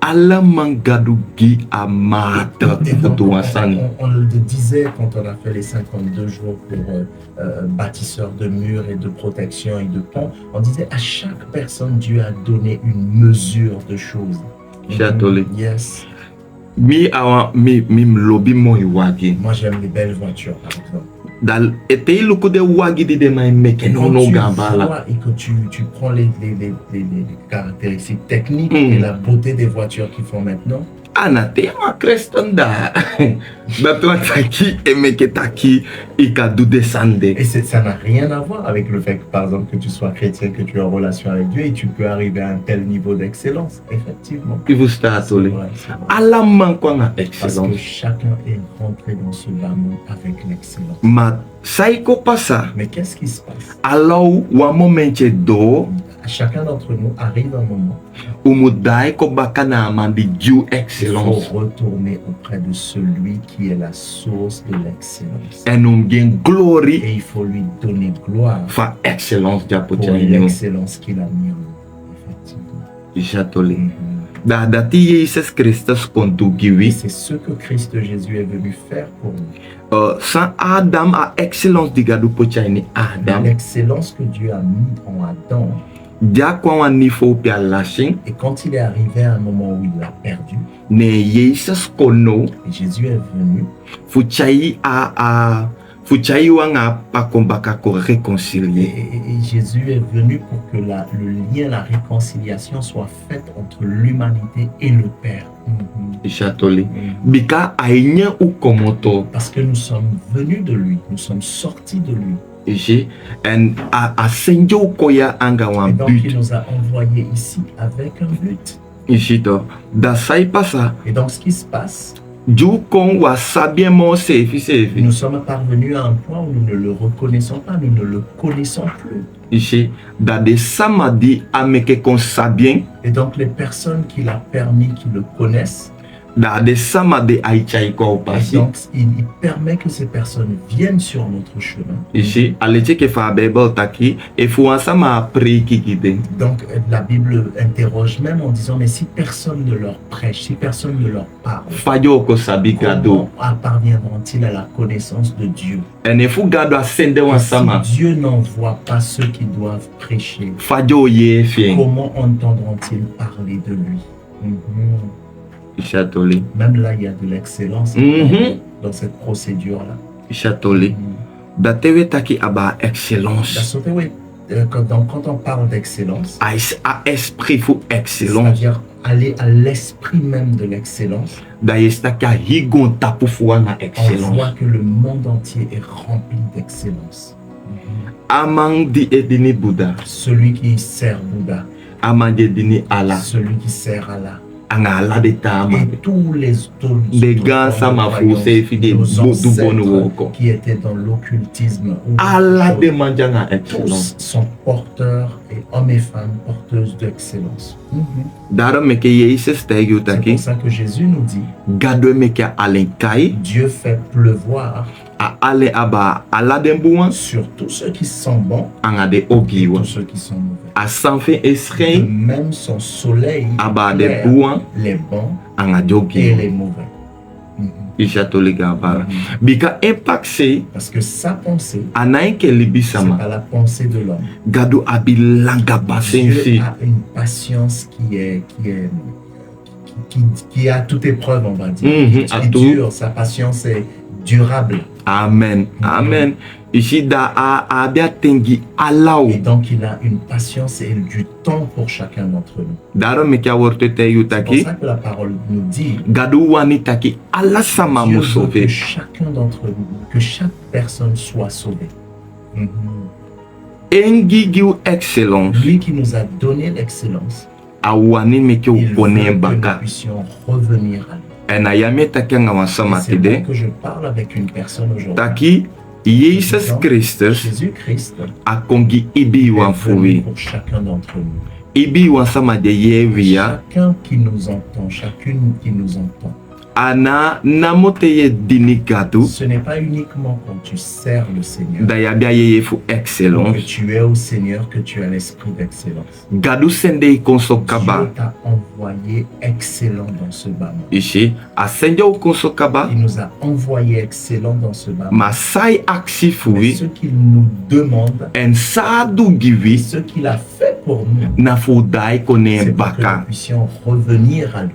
ala mangadu gi amata Et donc, futu wasani on le disait quand on a fait les 52 jours pour bâtisseurs de murs et de protection et de ponts, on disait à chaque personne, Dieu a donné une mesure de choses. Chatoli. Yes. mi awa mi mlobi mo iwagi Moi, j'aime les belles voitures, par exemple. dal ete luku de wagi di de mai meke Et no quand no tu gambala vois et que tu prends les caractéristiques techniques et la beauté des voitures qu'ils font maintenant, ana tema creston da da to taki e meke taki ikadu descende et ça n'a rien à voir avec le fait que, par exemple, que tu sois chrétien, que tu es en relation avec Dieu et tu peux arriver à un tel niveau d'excellence, effectivement. ivu C'est statoli vrai, c'est vrai. ala man kwa nga Parce excellence que chacun est rentré dans ce bas monde avec l'excellence. ma saiko pasa Mais qu'est-ce qui se passe? alors wa momente do Chacun d'entre nous arrive un moment umudai ko bakana mandi ju il excellence faut retourner auprès de celui qui est la source de l'excellence. enum gen glory Et il faut lui donner gloire fa excellence japo pour chanyo l'excellence qu'il a mis en nous, effectivement. ishatoli Mhm. da dati Jesus Christus kontu Et giwi c'est ce que Christ Jésus est venu faire pour nous. sans Adam a excellence digadu po chayni Adam L'excellence que Dieu a mis en Adam. dia kwa wa nifo pia lashing Et quand il est arrivé à un moment où il l'a perdu, ne Jesus kono et Jésus est venu, fuchai fuchai wanga pakombaka ko réconcilier et Jésus est venu pour que le lien, la réconciliation soit faite entre l'humanité et le Père. ishatoli bika ainya ukomoto Parce que nous sommes venus de lui, nous sommes sortis de lui. ici and a senjo koya anga Et wan donc il but nous a envoyés ici avec un but. ici to da sai pasa Et donc ce qui se passe, Jukon wa sabien mo sefi sefi. Nous sommes parvenus à un point où nous ne le reconnaissons pas, nous ne le connaissons plus. Ici, dans des samedi ameke kon sabien. Et donc les personnes qu'il a permis qu'ils le connaissent, Dans des samedi aichai ko et pasi. donc il permet que ces personnes viennent sur notre chemin. Ici, alete ke fa Bible taki e fu ansama pri kikide. Donc la Bible interroge même en disant, mais si personne ne leur prêche, si personne ne leur parle, Fajo ko sabi gado. comment parviendront-ils à la connaissance de Dieu? Ene fu gado asende Et wansama. si Dieu n'envoie pas ceux qui doivent prêcher, Fajo ye fien. comment entendront-ils parler de lui? Chatoli. Même là, il y a de l'excellence dans cette procédure-là. Chatoli. Datewe taki aba excellence. Quand on parle d'excellence, A esprit fu excellence. c'est-à-dire aller à l'esprit même de l'excellence, Dayestaka higon tapu fuana on excellence. voit que le monde entier est rempli d'excellence. Amang di edini Bouddha. Celui qui sert Bouddha, Amang di edini Allah. celui qui sert Allah, Anga Allah de tama. et tous les autres Des gars sama fu sefi de nos du bonu woko. ancêtres qui étaient dans l'occultisme, ou Allah de manjanga excellence. tous sont porteurs, et hommes et femmes porteuses d'excellence. Daro meke yeise stegu C'est taki. pour ça que Jésus nous dit, Gado meke alenkai. Dieu fait pleuvoir A ale aba Allah de mbuan. sur tous ceux qui sont bons Anga de et ogiwa. tous ceux qui sont mauvais. A sanfe De esrein. même son soleil Aba de éclaire buan. les bons Anga et jogi. les mauvais. Ishatoli gabara. Bika impact se. Parce que sa pensée, Anaike c'est libisama. pas la pensée de l'homme. Gado abilanga Dieu basensi. a une patience qui a toute épreuve, on va dire. Qui à est tout. dure, sa patience est durable. Amen. Amen. Ici da a abia tengi alao. Et donc il a une patience et du temps pour chacun d'entre nous. Daro mekia worte te C'est pour yutaki. ça que la parole nous dit, Gado wani taki ala sama Dieu mo veut que sauver. chacun d'entre nous, que chaque personne soit sauvée. Engi giu excellence. Lui qui nous a donné l'excellence, Awani meke il veut upone que nous baka. puissions revenir à lui. Ena yame taki nga wasama Et c'est vrai tide. que je parle avec une personne aujourd'hui. Taki Jesus Christus Jésus-Christ akongi ibi est venu wanfuwi. pour chacun d'entre nous. Ibi wansama de yewiya. Chacun qui nous entend, chacune qui nous entend. Ana namoteye dini gado. Ce n'est pas uniquement quand tu sers le Seigneur Dayabia yeye fu que excellence. tu es au Seigneur, que tu as l'esprit d'excellence. Gado sende ikonso kaba. Dieu t'a envoyé excellent dans ce bas monde. Ishi asende ukonso kaba. Il nous a envoyé excellent dans ce bas monde. Masai aksi Mais fui. ce qu'il nous demande, En sadu et givi. ce qu'il a fait pour nous, Na fudai kone c'est pour que nous baka. puissions revenir à lui.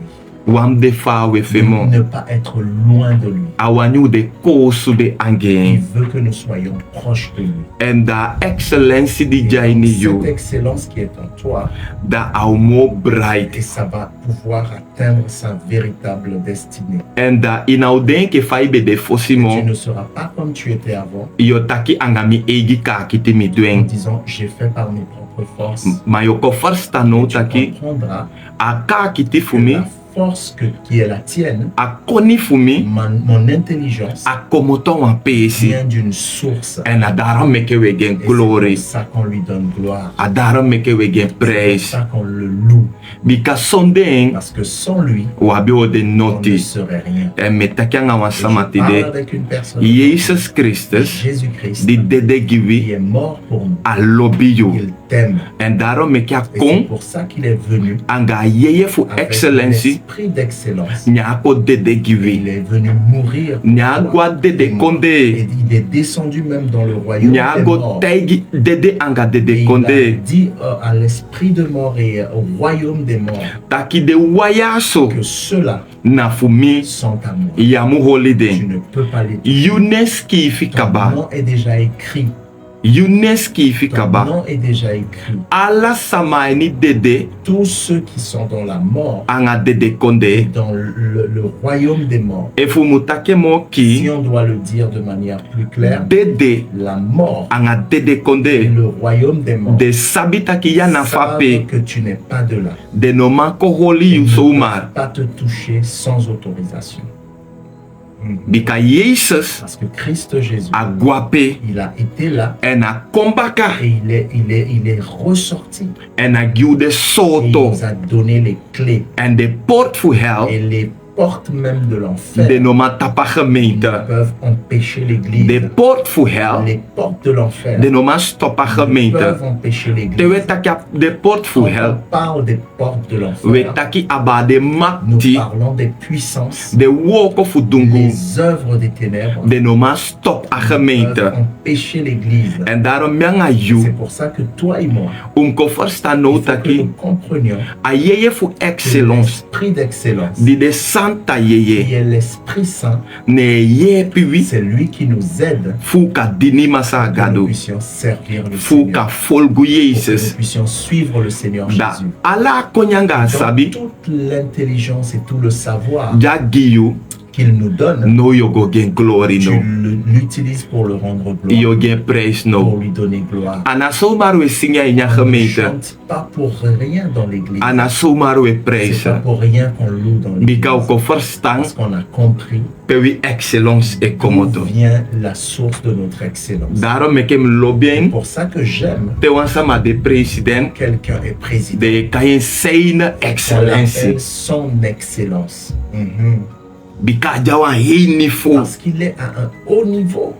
Wam de fa we femo. Ne pas être loin de lui. Awanyu de kosu de Il angen. veut que nous soyons proches de lui. En da excellence di Et donc, jaini yo. cette excellence qui est en toi, Da aumo bright. et ça va pouvoir atteindre sa véritable destinée. En da inauden ke faibe de Et tu fosimo. ne seras pas comme tu étais avant, Yotaki angami egi ka kiti mi en duen. disant j'ai fait par mes propres forces. Mayoko first no Et tu taki. comprendras Aka kiti que fumi. la force qui est la tienne, Akoni fumi. mon intelligence, Akomoto wan pesi. vient d'une source. En adara meke wegen Et c'est glory. pour ça qu'on lui donne gloire. Adara meke wegen C'est pour praise. ça qu'on le loue. Bika sonde Parce que sans lui, wabi ode on ne noti. serait rien. En metaki anga Et wan je parle samatide. avec une personne, Jesus Christus. Jésus-Christ, Di dede qui givi. est mort pour nous. Alobi yo. Il t'aime. En daro meke Et c'est akon. pour ça qu'il est venu Anga yeye fu avec excellence. l'esprit d'excellence. Nyako dede Il givi. est venu mourir. pour Nyagwa toi. dede konde. Et il est descendu même dans le royaume des Nyago morts. taigi dede anga Et dede il a konde. dit à l'esprit de mort et au royaume des morts Taki de wayaso. que ceux-là Nafumi. sont à moi. Yamu Tu holiday. ne peux pas les toucher. Younes ki Ton fikaba. nom est déjà écrit. Younes ki Ton fikaba. nom est déjà écrit. Ala sama ni dede. Tous ceux qui sont dans la mort, Anga dede konde. dans le royaume des morts, Efumutake mo si ki. on doit le dire de manière plus claire, Dede. la mort Anga dede et konde. le royaume des morts De sabitaki yana savent fape. que tu n'es pas de là. De no manko holi Ils ne yusoumar. peuvent pas te toucher sans autorisation. Bika Jesus Parce que Christ Jésus, a guapé il a été là en a kombaka et il est ressorti. en a giude Et il soto nous a donné les clés en de port fu hell et les portes même de l'enfer de noma tapa gemeente peuvent empêcher de l'église. port fu hell Les portes de l'enfer de noma stopa gemeente peuvent empêcher te l'église. we taki de port fu Quand hell on parle des portes de we l'enfer, taki aba de nous makti parlons des puissances, de woko fu dungu les œuvres des ténèbres de noma stop a gemeente peuvent empêcher l'église. en daarom mianga C'est you pour ça que toi et moi, ko forsta il no faut que taki nous comprenions a yeye fu que excellence l'esprit d'excellence, di de santa yeye qui est l'Esprit Saint, ne ye piwi c'est lui qui nous aide fu ka dini masa pour que nous gado puissions servir le fu ka Seigneur, folgu pour que nous Jesus puissions suivre le Seigneur da Jésus. ala konyanga Dans sabi toute l'intelligence et tout le savoir ja giyu qu'il nous donne, no yogo gen glory tu no l'utilises pour le rendre gloire, yo gen praise pour no lui donner gloire. ana so maru e singa nya On ne gemeente chante pas pour rien dans l'église. ana so maru e C'est praise pas pour rien qu'on loue dans l'église. bika ko forstang Parce qu'on a compris pe wi excellence e d'où komoto vient la source de notre excellence. daro mekem C'est lobien pour ça que j'aime te wansama de president quelqu'un est président. de kayen sein On excellence l'appelle son excellence. bika jawan hei niveau Parce qu'il est à un haut niveau.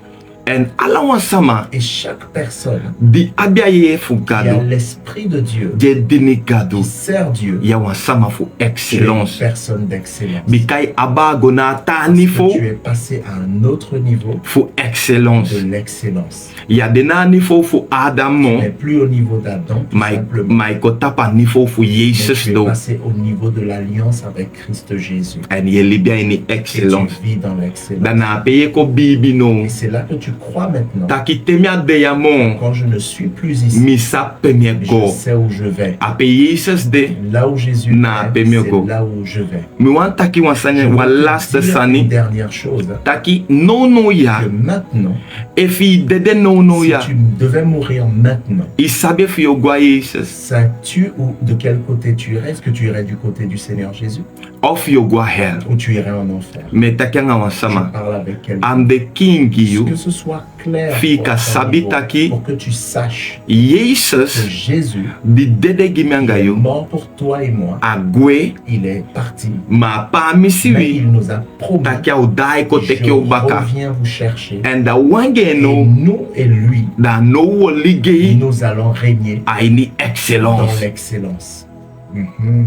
en ala wansama Et chaque personne di abia ye fu qui a gado l'esprit de Dieu, je dini gado qui sert Dieu, ya wansama fu tu es une excellence personne d'excellence. bikai aba gona ta Parce niveau que tu es passé à un autre niveau fu excellence de l'excellence. ya de na niveau fu adam Tu mo n'es plus au niveau d'Adam, tout simplement. mai ko tapa niveau fu Mais Jesus tu es do passé au niveau de l'alliance avec Christ Jésus. en ye libia ni Et tu excellence vis dans l'excellence. dana peye ko bibi no Et c'est là que tu crois maintenant. taki temia de ya mo Quand je ne suis plus ici, misa pemie je go sais où je vais. ape Jesus de Là où Jésus Na, est, Pemeko. c'est là où je vais. mi wan taki Je wansanya veux wa te last dire une sani dernière chose, taki no no ya que maintenant, e fi dede no no si ya tu devais mourir maintenant, i sabe fi yo gwa Jesus sais-tu de quel côté tu irais? Est-ce que tu irais du côté du Seigneur Jésus of yo gwa hell ou tu irais en enfer? me taki nga Je wansama parle avec quelqu'un. am the king you Que ce soit clair Fika pour ton sabi niveau, taki. pour que tu saches que Jesus Jésus di dede gimianga est yo mort pour toi et moi. agwe Il est parti. ma pa Mais misiwi il nous a promis. taki au dai ko Je teki o baka reviens vous chercher. and the wange Et no nous et lui, da no wo ligei nous allons régner ai ni dans excellence l'excellence. Mhm.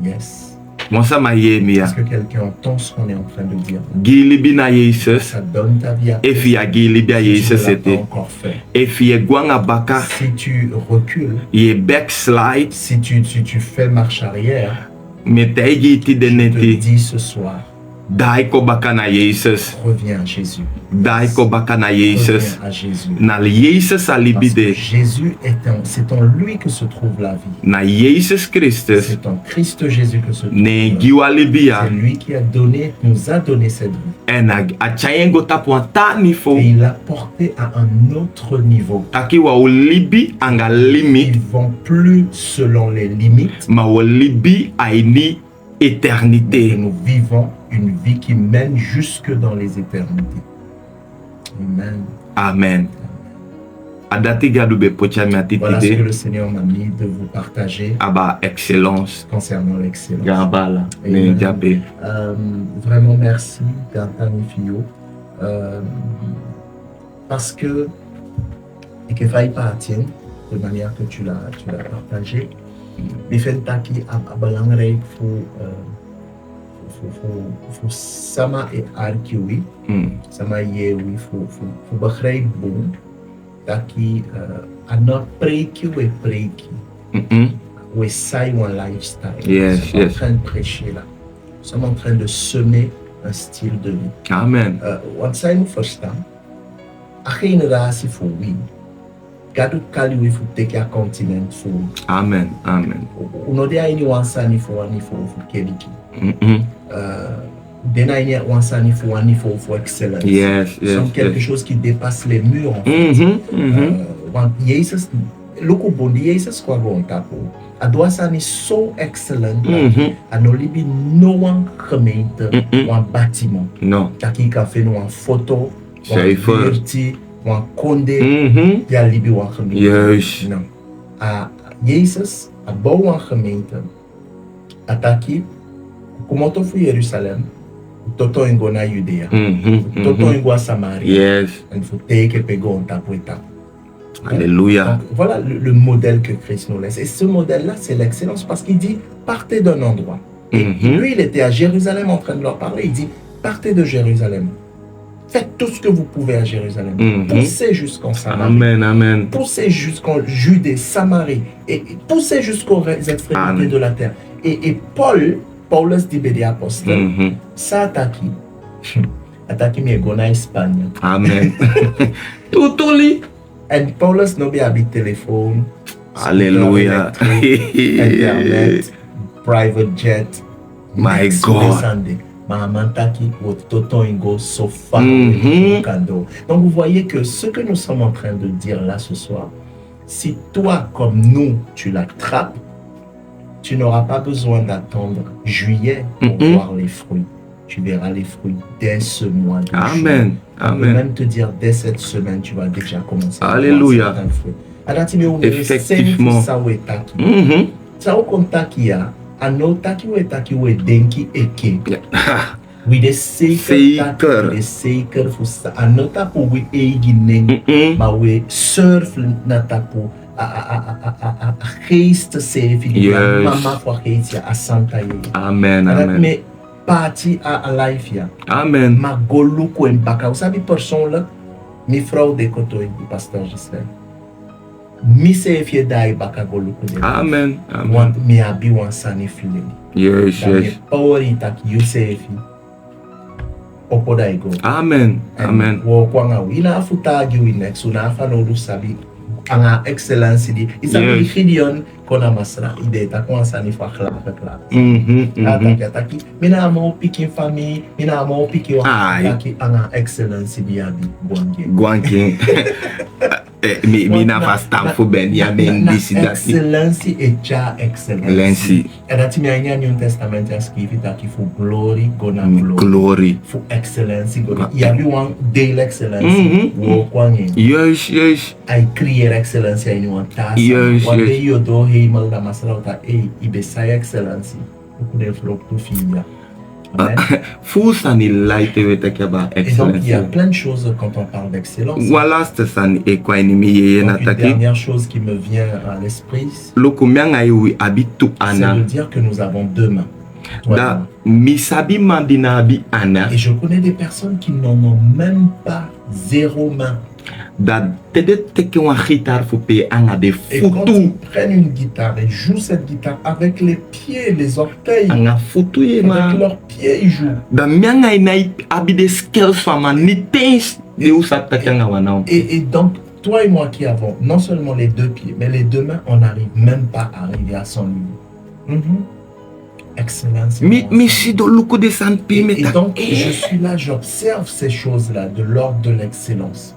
Yes. wansama ye mia Est-ce que quelqu'un entend ce qu'on est en train de dire? gilibi na Jesus Ça donne ta vie à efi ya gilibi ya si tu Jesus ne l'as pas ete encore fait. efi ye gwanga baka Si tu recules, ye backslide si tu fais marche arrière, me taigi ti je te deneti dis ce soir, dai ko baka na Jesus reviens à Jésus. dai ko baka na Jesus Reviens à Jésus. na Jesus Parce que alibide Jésus c'est en lui que se trouve la vie. na Jesus Christus C'est en Christ Jésus que se trouve ne la vie. giwa libia C'est lui qui nous a donné cette vie. en a chayengo tapo ta nifo Et il l'a porté à un autre niveau. taki wa o libi anga Nous ne limite vivons plus selon les limites, ma o libi ai ni mais éternité nous vivons une vie qui mène jusque dans les éternités. Amen. amen adati gadu be pochami Voilà ce que atitide le Seigneur m'a mis de vous partager aba excellence concernant l'excellence. gambala Amen. ne jabe Vraiment merci, Gantani Fio, parce que et que faille partir de manière que tu l'as partagé. Les faits qui a balangre faut sama et arkiwi sama ye oui faut bakray bon taki anot preiki ou preiki ou sai ou lifestyle. Yes, Nous sommes yes. en train de prêcher là. Nous sommes en train de semer un style de vie. amen Wat sai nous verstaan? A generatie voor wie? Gadu kali we fu teke a continent fu. amen amen Unode aini wansani fu keliki. Dena aini wansani fu excellence. yes Nous sommes yes quelque yes chose qui dépasse les murs en fait. Want Jezus, loko bondi Jezus kwa gon tapo. Adwasani so excellent. Anolibi no one gemeente een bâtiment. No. Taki ka fait no een foto, Say first. virti, een konde, ja libi een gemeente. Juist. No. Jezus, a bouw een gemeente. Ataki, kumoto fu Jerusalem, toto ingo na Judea, toto ingo a Samaria. Yes. Il faut teke pego on tapo et tapo. Alléluia. Donc, voilà le modèle que Christ nous laisse. Et ce modèle-là, c'est l'excellence parce qu'il dit partez d'un endroit. Et lui, il était à Jérusalem en train de leur parler. Il dit partez de Jérusalem. Faites tout ce que vous pouvez à Jérusalem. Poussez jusqu'en Samarie. Amen, amen. Poussez jusqu'en Judée, Samarie. Et poussez jusqu'aux extrémités de la terre. Et Paulus dit des apôtres, ça attaque. Attaque mais gona Espagne. Amen. Tout lit. And Paulus no be habit téléphone. Alléluia. Internet, private jet. My God. Mamantaki Toto Ingo Sofa. Donc vous voyez que ce que nous sommes en train de dire là ce soir, si toi comme nous tu l'attrapes, tu n'auras pas besoin d'attendre juillet pour voir les fruits. Tu verras les fruits dès ce mois de juillet. Amen. Je peux même te dire, dès cette semaine, tu vas déjà commencer Alléluia. à voir certains fruits. Effectivement. Ça au contact qu'il y a, anotaki ou etaki ou denki eke. Oui, des seeker, for anota pour oui eiginen, ma oui surf natapu. A geest sefi, mama voor geest ja a santa ye. Amen, amen. Mais parti a life ya. Amen. Ma goluko en baka. Vous savez personne là, mi frau de koto en pasteur Gisèle. Mi sefi dai baka goluko de. Amen, amen. Want mi abi wan sani file. Yes, yes. Power tak you sefi. Opoda ego. Amen, amen. Wo kwanga ina afuta gi wi next una afa no du sabi. Anga excellence di isabi Gideon kona masra ide ta kon sani fa khla ataki mina mo piki famille mina mo piki wa ataki anga excellence di abi gwange mi na fa stamp for ben ya men this that excellence e cha excellence e dati mi anya New Testament ya skifi taki fu glory gona glory fu excellence gona ya bi wan daily excellence wo kwange yes I create excellence in one task. Yes, One day you do hemel da masrauta ibesai excellence. Ukune flok to filia. Fou sani light avec about Et donc il y a excellence. plein de choses quand on parle d'excellence. Voilà c'est sani e kwa ni mi ye na Une taki. dernière chose qui me vient à l'esprit, Loko mianga yu abitu c'est ana. de dire que nous avons deux mains. Toi et Da moi. misabi mandina abi ana. Et je connais des personnes qui n'en ont même pas zéro main. Da tede teke wan guitar fu pe anga de Et quand ils futu. prennent une guitare et jouent cette guitare avec les pieds, les orteils, Anga futu ye ma. avec leurs pieds ils jouent. Da mianga ina abi de skills fama ni tens de usa takanga wana. Et donc, toi et moi qui avons non seulement les deux pieds, mais les deux mains, on n'arrive même pas à arriver à son niveau. Excellence. Mi si do luko de san pe Et meta. donc, je suis là, j'observe ces choses-là de l'ordre de l'excellence.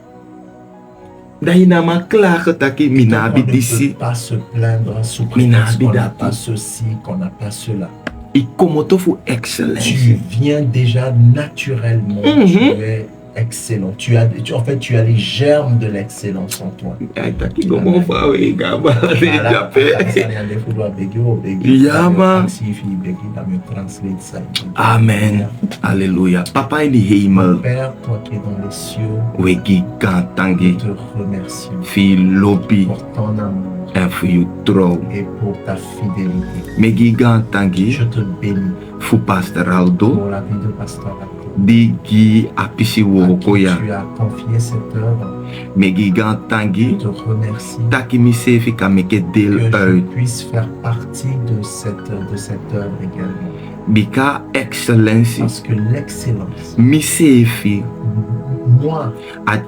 Da ina ma klaar taki Donc, mina on abi ne disi. peut pas se plaindre sous Mina prétexte qu'on n'a habidati. pas ceci, qu'on n'a pas cela. I komoto fu excellence. Tu viens déjà naturellement, tu es excellent. En fait, tu as les germes de l'excellence en toi. Ay taki gomo fa we gaba de Voilà. jape. Amen. Alléluia. Papa il hemel. Père, toi qui es dans les cieux, We gigantangi. te remercions Fi lobi. pour ton amour En fu you throw. et pour ta fidélité. Me gigantangi. Je te bénis Fu pastor Aldo. pour la vie de Pasteur Aldo, Digi apisi à qui wokoya. tu as confié cette œuvre. Me Je gigantangi. te remercie Taki mi sefi ka meke que del je uit. puisse faire partie de cette œuvre également. Bika excellence. Parce que l'excellence, Mi sefi. moi,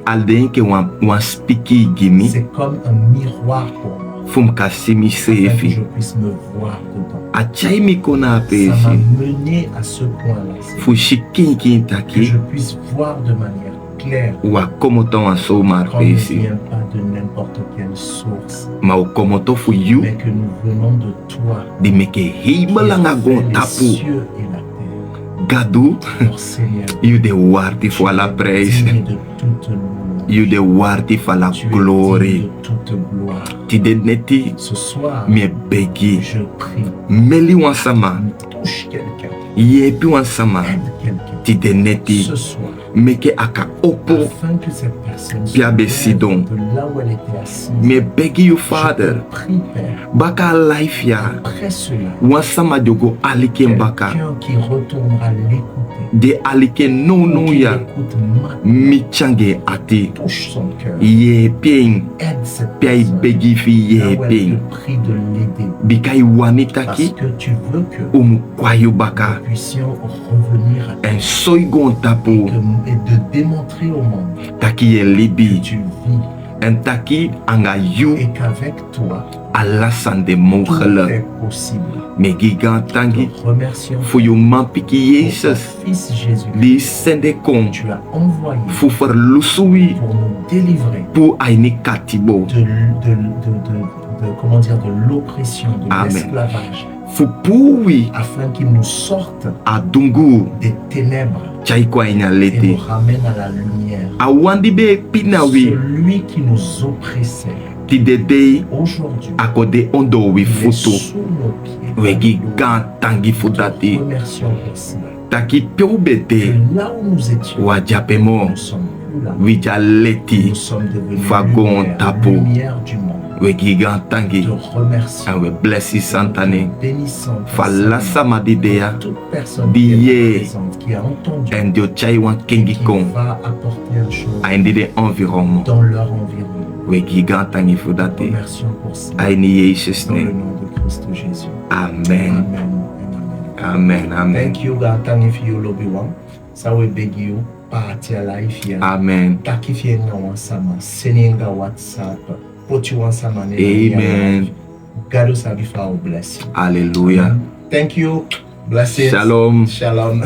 Alden ke wan speaki gimi. c'est comme un miroir pour moi. Fum kasi mi Afin que sefi. je puisse me voir dedans. Achai mi kona Ça apesi. m'a mené à ce point-là. Seigneur. Fu shikin kin Que taki. je puisse voir de manière éclair ou à komoto en so quand marque ne ici. vient pas de n'importe quelle source, Ma o komoto fu you mais que nous venons de toi, di meke qui hibala as nga fait gon les tapu. cieux et la terre. Gadu, Alors Seigneur, you de worthy for la tu es praise. digne de toute louange. You de worthy for la Tu es glory. digne de toute gloire. Ti de neti Ce soir, me begi. je prie, Meli wansama. touche quelqu'un, Yepi wansama. aide quelqu'un. Ti de neti. Ce soir, Meke aka opo. afin que cette personne se Pia lève besidon. de là où elle était assise. Me begi you Je father. te prie, Père, Baka life ya. après cela, Wansama jogo alike mbaka. quelqu'un qui retournera l'écouter, De alike no ou no qui ya. l'écoute maintenant, Michange ati. touche son cœur, Ye ping. aide cette Pia personne, begi fi là ye où elle ping. te prie de l'aider, Bikai wani parce taki. que tu veux que Umu kwayo baka. nous puissions revenir à toi En soy gon tapu. et de démontrer au monde Taki ye que libi. tu vis En taki anga you. et qu'avec toi, Alasan de tout mongele. est possible. Me gigan tangi. Nous te remercions Fu you mampiki pour ton Jesus. Fils Jésus Li sende que kon. tu as envoyé Fu fer lusui. pour nous délivrer Pu aini katibo. comment dire, de l'oppression, de Amen. l'esclavage, Fu puwi. afin qu'il nous sorte Adungu. des ténèbres Chai kwa ina et nous lete. ramène à la lumière. Awandi be pinawi. Celui qui nous oppressait, Ti dedei. aujourd'hui, Akode ondo wi il est futu. sous nos pieds. Wegi gan tangi Nous te futati. remercions pour cela. Taki Que peubete. là où nous étions, Wajapemo. nous ne sommes plus là. Wija leti. Nous sommes devenus Fagon tapo. lumière du monde. Wegi gan Nous tangi. te remercions. And we bless you santane. Bénissons ton Fala Seigneur. sama didea. Pour toute personne qui est Diye. présente, qui a entendu, And yo chai wan qui kengi kong. va apporter un chose Aindi de environnement. dans leur environnement. Wegi gan tangi Nous fudate. remercions pour ça. Aini Jesus Dans le name. nom de Christ Jésus. Amen. Amen. and Amen. amen. Amen. Thank you, God. Thank you for your love, one. So we beg you, party life here. Amen. Taki fie nga wansama, senenga WhatsApp, put you wansama. Amen. God will sabi for our blessing. Hallelujah. Thank you. Blessings. Shalom. Shalom.